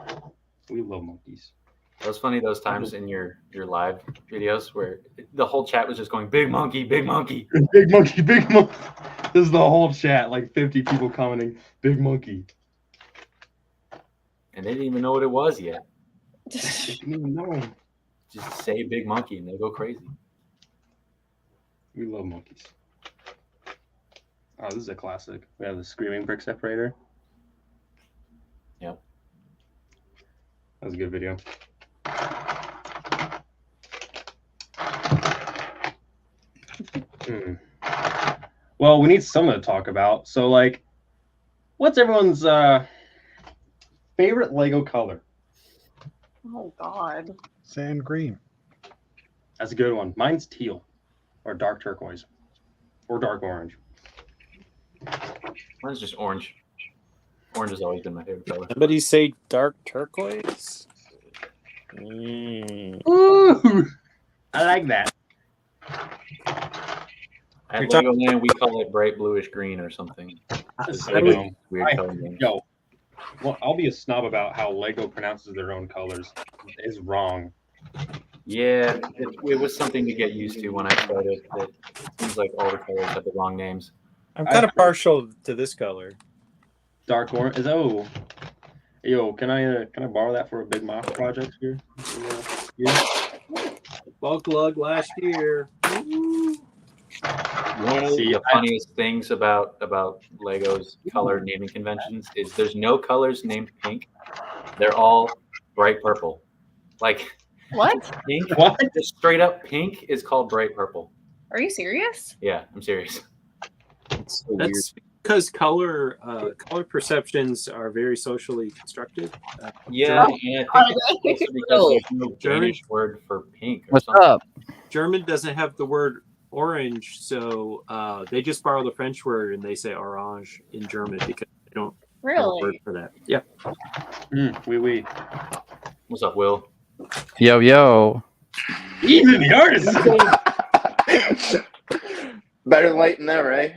S3: We love monkeys.
S2: It was funny those times in your live videos where the whole chat was just going big monkey, big monkey.
S3: Big monkey, big monkey. This is the whole chat, like 50 people commenting, big monkey.
S2: And they didn't even know what it was yet.
S3: Didn't even know.
S2: Just say big monkey and they go crazy.
S3: We love monkeys. Oh, this is a classic. We have the screaming brick separator.
S2: Yep.
S3: That was a good video. Well, we need something to talk about. So, like, what's everyone's favorite Lego color?
S6: Oh God.
S5: Sand green.
S3: That's a good one. Mine's teal, or dark turquoise, or dark orange.
S2: Mine's just orange. Orange has always been my favorite color.
S4: Somebody say dark turquoise. Mm.
S3: Ooh, I like that.
S2: At
S4: You're talking-
S2: Legoland, we call it bright bluish green or something. It's
S3: I
S2: like
S3: know.
S2: a weird color name.
S3: Yo, well, I'll be a snob about how Lego pronounces their own colors. It's wrong.
S2: Yeah, it was something to get used to when I started. It seems like all the colors have the wrong names.
S4: I'm kind of partial to this color.
S3: Dark orange is yo. Can I borrow that for a big mock project here?
S4: Bulk lug last year.
S2: One of
S3: See,
S2: the funniest things about Lego's color naming conventions is there's no colors named pink. They're all bright purple. Like
S6: What?
S2: pink,
S3: What?
S2: just straight up pink is called bright purple.
S6: Are you serious?
S2: Yeah, I'm serious.
S1: It's so weird.
S4: That's because color perceptions are very socially constructed.
S2: Yeah, and I think it's also because there's no
S4: German?
S2: Danish word for pink. Or
S7: What's
S2: something.
S7: up?
S4: German doesn't have the word orange, so they just borrow the French word and they say orange in German because they don't have a word
S6: Really?
S4: for that. Yeah.
S3: Oui.
S2: What's up, Will?
S7: Yo.
S3: Even the artist.
S8: Better late than never, eh?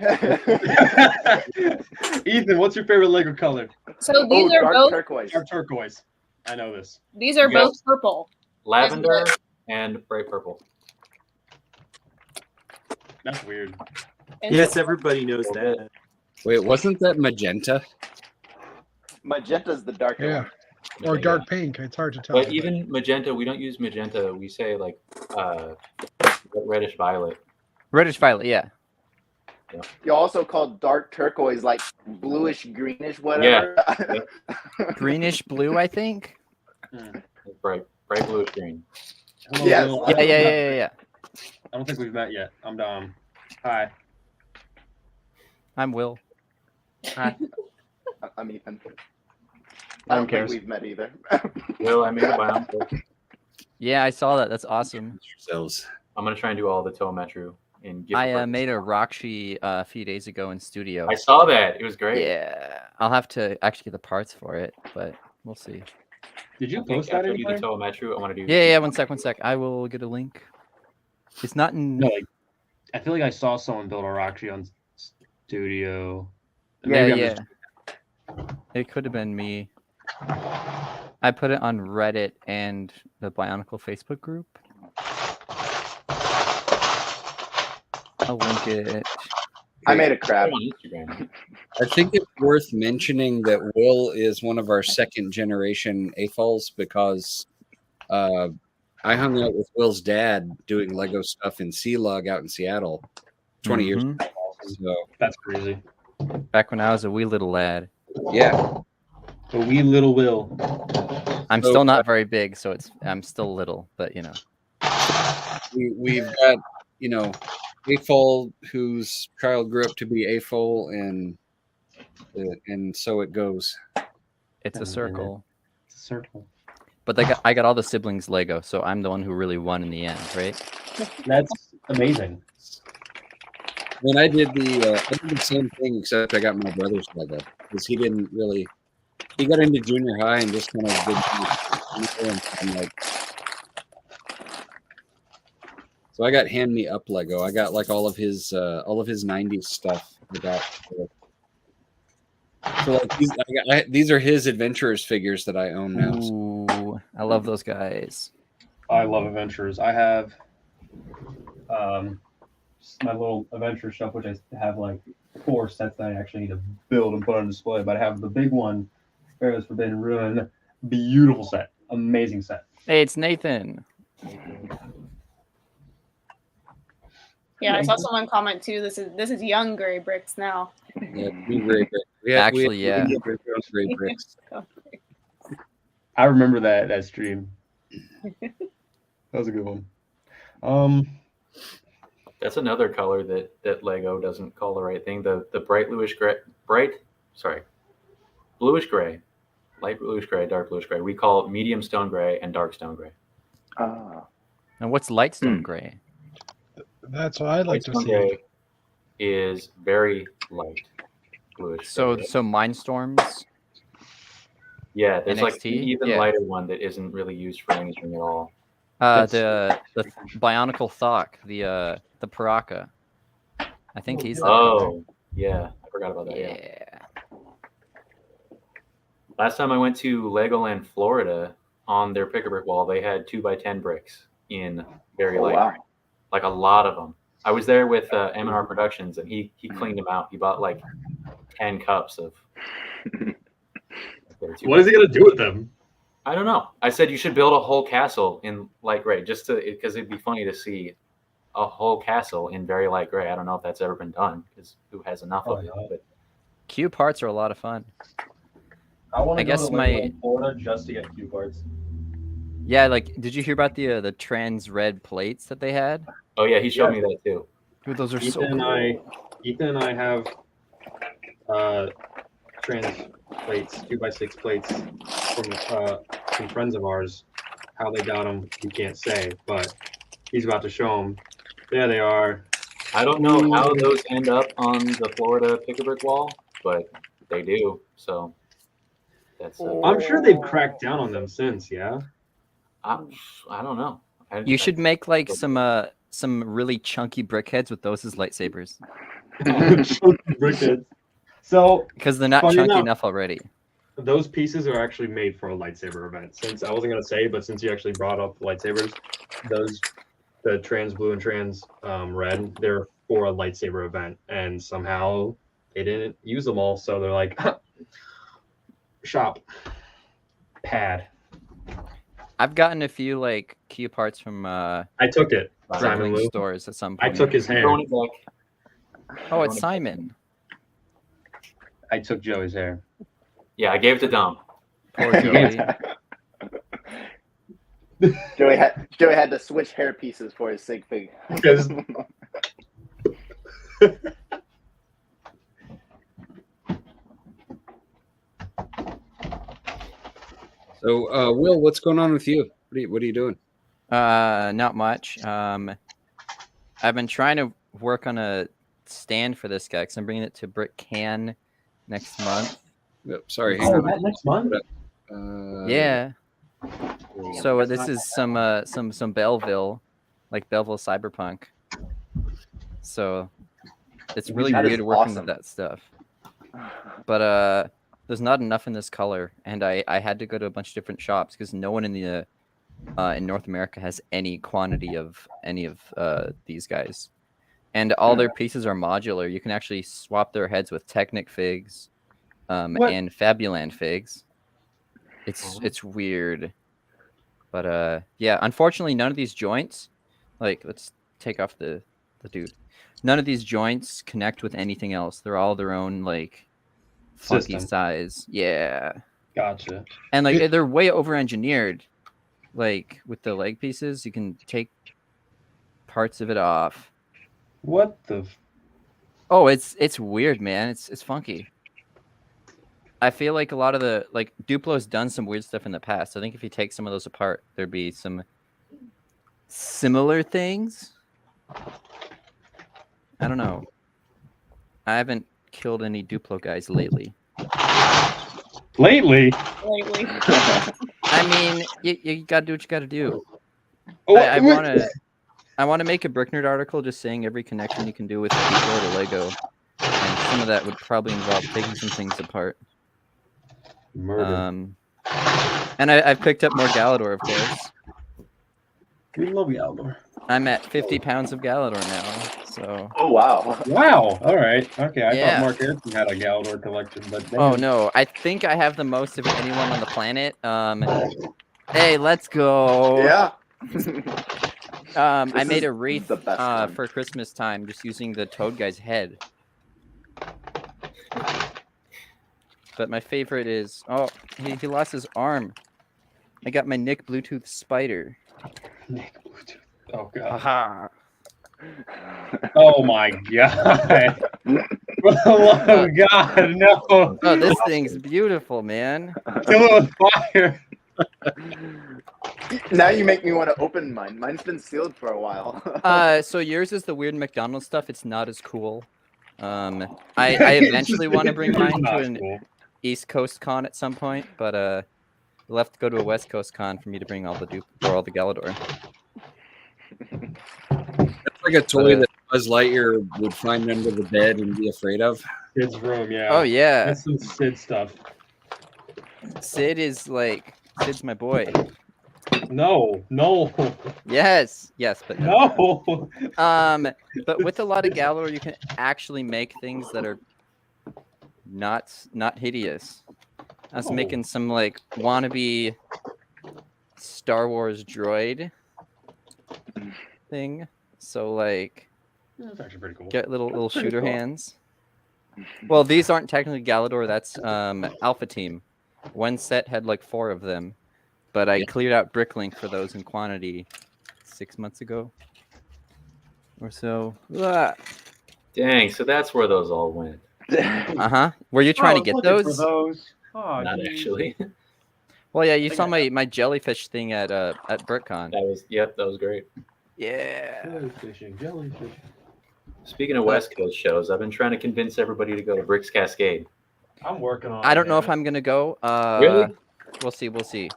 S3: Ethan, what's your favorite Lego color?
S6: So these are
S8: dark
S6: both
S8: turquoise.
S3: Dark turquoise. I know this.
S6: these are
S2: Yes.
S6: both purple.
S2: Lavender and bright purple.
S3: That's weird.
S4: Yes, everybody knows that.
S1: Wait, wasn't that magenta?
S8: Magenta's the darker
S5: Yeah.
S8: one.
S5: Or
S2: Yeah.
S5: dark pink. It's hard to tell.
S2: But even magenta, we don't use magenta. We say like reddish violet.
S7: Reddish violet, yeah.
S8: You also call dark turquoise like bluish, greenish, whatever.
S7: Greenish blue, I think.
S2: Bright bluish green.
S3: Hello,
S8: Yes.
S3: Will.
S7: Yeah.
S3: I don't think we've met yet. I'm Dom. Hi.
S7: I'm Will. Hi.
S8: I'm Ethan.
S3: No
S8: I
S3: one
S8: don't think
S3: cares.
S8: we've met either.
S2: Will, I made a biome book.
S7: Yeah, I saw that. That's awesome.
S1: Yourselves.
S2: I'm gonna try and do all the Toametru in gift
S7: I
S2: purpose.
S7: made a Rockshi a few days ago in studio.
S2: I saw that. It was great.
S7: Yeah, I'll have to actually get the parts for it, but we'll see.
S3: Did you
S2: I think
S3: post that
S2: after I do the
S3: anywhere?
S2: Toametru, I want to do.
S7: Yeah. 1 sec. I will get a link. It's not in.
S3: No, like, I feel like I saw someone build a Rockshi on Studio.
S7: Yeah,
S3: Maybe I'm
S7: yeah.
S3: just-
S7: It could have been me. I put it on Reddit and the Bionicle Facebook group. I'll link it.
S8: I made a crab.
S2: on Instagram.
S1: I think it's worth mentioning that Will is one of our second generation AFOLs because I hung out with Will's dad doing Lego stuff in C-Log out in Seattle 20 years
S7: Mhm.
S1: ago. So,
S3: That's crazy.
S7: Back when I was a wee little lad.
S1: yeah.
S3: A wee little Will.
S7: I'm
S1: So-
S7: still not very big, so I'm still little, but you know.
S1: We've got, AFOL whose child grew up to be AFOL, and so it goes.
S7: It's a circle.
S3: It's a circle.
S7: But I got all the siblings Lego, so I'm the one who really won in the end, right?
S3: That's amazing.
S1: When I did the same thing, except I got my brother's Lego because he didn't really. He got into junior high and just kind of did. And I'm like, so I got hand me up Lego. I got like all of his '90s stuff. I got. So like these are his adventurers figures that I own now.
S7: Ooh. I love those guys.
S3: I love adventures. I have my little adventure stuff, which I have like 4 sets that I actually need to build and put on display. But I have the big one, Pharaoh's Forbidden Ruin, beautiful set, amazing set.
S7: Hey, it's Nathan.
S6: Yeah, I saw someone comment too. This is young gray bricks now.
S1: Yeah, new gray bricks.
S7: Actually, yeah.
S1: Gray bricks.
S3: I remember that stream. That was a good one.
S2: That's another color that Lego doesn't call the right thing. The bright bluish gray, bluish gray, light bluish gray, dark bluish gray. We call it medium stone gray and dark stone gray.
S7: And what's light stone gray?
S5: That's what I'd like
S2: Light
S5: to
S2: stone
S5: see.
S2: gray is very light bluish.
S7: So Mindstorms.
S2: Yeah, there's like
S7: NXT?
S2: an even
S7: Yeah.
S2: lighter one that isn't really used for anything at all.
S7: The Bionicle Thok, the Paraka. I think he's the
S2: Oh, yeah, I forgot about that. Yeah.
S7: yeah.
S2: Last time I went to Legoland, Florida, on their pick-a-brick wall, they had 2x10 bricks in very light,
S8: wow.
S2: like a lot of them. I was there with M&R Productions, and he cleaned them out. He bought like 10 cups of.
S3: What is he gonna do with them?
S2: I don't know. I said you should build a whole castle in light gray, just because it'd be funny to see a whole castle in very light gray. I don't know if that's ever been done, because who has enough of it? But
S7: Q parts are a lot of fun.
S3: I
S7: guess my-
S3: Florida just to get Q parts.
S7: Yeah, like did you hear about the trans red plates that they had?
S2: oh yeah, he showed me that too.
S7: Dude, those are so
S3: Ethan
S7: cool.
S3: and I have trans plates, 2x6 plates from friends of ours. How they got them, we can't say, but he's about to show them. There they are.
S2: I don't know how those end up on the Florida pick-a-brick wall, but they do. So that's.
S3: I'm sure they've cracked down on them since, yeah.
S2: I don't know.
S7: You should make like some really chunky brickheads with those as lightsabers
S3: Brickheads. So
S7: because they're not
S3: Funny
S7: chunky
S3: enough.
S7: enough already.
S3: those pieces are actually made for a lightsaber event. Since I wasn't gonna say, but since you actually brought up lightsabers, the trans blue and trans red, they're for a lightsaber event, and somehow they didn't use them all, so they're like, shop pad.
S7: I've gotten a few like Q parts from
S3: I took it. Simon
S7: traveling
S3: Lou.
S7: stores at some
S3: I
S7: point.
S3: took his hair.
S2: Throwing it back.
S7: Oh, it's Simon.
S3: I took Joey's hair.
S2: Yeah, I gave it to Dom.
S7: Poor Joey.
S8: Joey had to switch hair pieces for his sig fig.
S3: Because
S1: So, Will, what's going on with you? What are you doing?
S7: Not much. I've been trying to work on a stand for this guy because I'm bringing it to Brick Can next month.
S1: Oh, sorry, hang on.
S3: next month.
S7: Yeah. So this is some Belleville, like Belleville Cyberpunk. So it's really
S8: That is
S7: weird working
S8: awesome.
S7: with that stuff. But there's not enough in this color, and I had to go to a bunch of different shops because no one in the in North America has any quantity of any of these guys, and all their pieces are modular. You can actually swap their heads with Technic figs
S3: What?
S7: and Fabuland figs. It's weird, but yeah. Unfortunately, none of these joints, like let's take off the dude. None of these joints connect with anything else. They're all their own like funky
S3: System.
S7: size. Yeah.
S3: Gotcha.
S7: And like they're way over engineered. Like with the leg pieces, you can take parts of it off.
S3: What the?
S7: Oh, it's weird, man. It's funky. I feel like a lot of the like Duplo's done some weird stuff in the past. I think if you take some of those apart, there'd be some similar things. I don't know. I haven't killed any Duplo guys lately.
S3: Lately.
S6: Lately.
S7: I mean, you gotta do what you gotta do.
S3: Oh,
S7: I want to make a Brick Nerd article just saying every connection you can do with Duplo to Lego, and some of that would probably involve taking some things apart.
S3: Murder.
S7: And I've picked up more Galador, of course.
S3: We love Galador.
S7: I'm at 50 pounds of Galador now. So.
S8: Oh wow.
S3: Wow. All right. Okay. I
S7: Yeah.
S3: thought Mark Harrison had a Galador collection, but
S7: Oh
S3: damn.
S7: no, I think I have the most of anyone on the planet. Hey, let's go.
S8: Yeah.
S7: I
S8: This
S7: made
S8: is
S7: a wreath
S8: the best one.
S7: for Christmas time just using the toad guy's head. But my favorite is he lost his arm. I got my Nick Bluetooth spider.
S3: Nick Bluetooth. Oh god.
S7: Haha.
S3: Oh my god. Oh god, no.
S7: Oh, this thing's beautiful, man.
S3: Kill it with fire.
S8: Now you make me want to open mine. Mine's been sealed for a while.
S7: So yours is the weird McDonald's stuff. It's not as cool. I eventually want to bring mine to an
S3: Cool.
S7: East Coast con at some point, but we'll have to go to a West Coast con for me to bring all the Galador.
S1: That's like a toy that Buzz Lightyear would find under the bed and be afraid of.
S3: Kid's room, yeah.
S7: Oh yeah,
S3: That's some Sid stuff.
S7: Sid's my boy.
S3: No.
S7: Yes, but no.
S3: No.
S7: But with a lot of Galador, you can actually make things that are not hideous. I was
S3: Oh.
S7: making some like wannabe Star Wars droid thing. So like
S3: That's actually pretty cool.
S7: get little
S3: pretty
S7: shooter
S3: cool.
S7: hands. Well, these aren't technically Galador. That's Alpha Team. One set had like 4 of them, but I cleared out Bricklink for those in quantity 6 months ago or so.
S2: Dang, so that's where those all went.
S7: Were you trying to
S3: I
S7: get
S3: was looking
S7: those?
S3: for those. Oh,
S2: Not
S3: geez.
S2: actually.
S7: Well, yeah, you saw my jellyfish thing at BritCon.
S2: That was great.
S7: Yeah.
S3: Jellyfishing.
S2: Speaking of West Coast shows, I've been trying to convince everybody to go to Bricks Cascade.
S3: I'm working on.
S7: I don't know if
S3: man.
S7: I'm gonna go.
S2: Really?
S7: We'll see.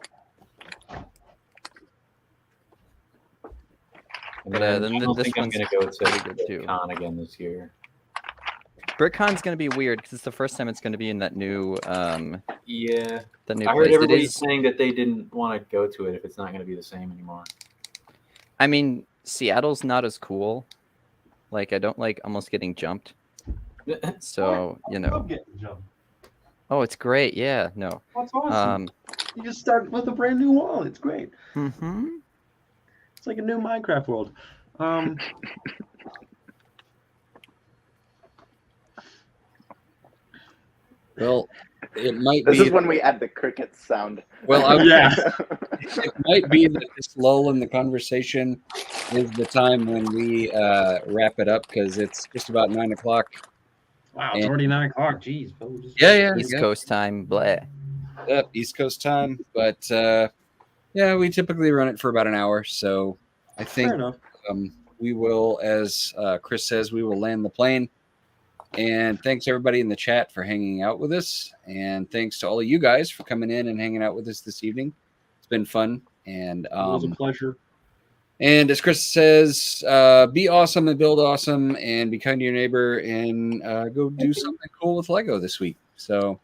S7: But,
S2: I
S7: then
S2: don't
S7: this
S2: think I'm
S7: one's
S2: going to go
S7: pretty good,
S2: to
S7: too.
S2: con again this year.
S7: BritCon's gonna be weird because it's the first time it's gonna be in that new
S2: Yeah,
S7: that new
S2: I heard
S7: place. It
S2: everybody
S7: is.
S2: saying that they didn't want to go to it if it's not going to be the same anymore.
S7: I mean, Seattle's not as cool. Like, I don't like almost getting jumped. So
S3: I
S7: you
S3: love
S7: know.
S3: getting jumped.
S7: Oh, it's great. Yeah. No.
S3: That's awesome.
S7: Um.
S3: You just start with a brand new wall. It's great.
S7: hmm
S3: It's like a new Minecraft world.
S1: Well, it might
S8: This
S1: be.
S8: is when we add the cricket sound.
S1: Well,
S3: Yeah.
S1: it might be that this lull in the conversation is the time when we wrap it up because it's just about 9 o'clock.
S3: Wow, it's already 9 o'clock. Jeez. Bo, just-
S7: East Coast time. Blah.
S1: Yep, East Coast time. But yeah, we typically run it for about an hour. So I think
S3: Fair enough.
S1: we will, as Chris says, we will land the plane. And thanks everybody in the chat for hanging out with us. And thanks to all of you guys for coming in and hanging out with us this evening. It's been fun. And
S3: It was a pleasure.
S1: and as Chris says, be awesome and build awesome and be kind to your neighbor and go do something cool with Lego this week. So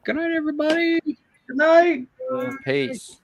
S1: good night, everybody.
S3: Good night.
S7: Peace.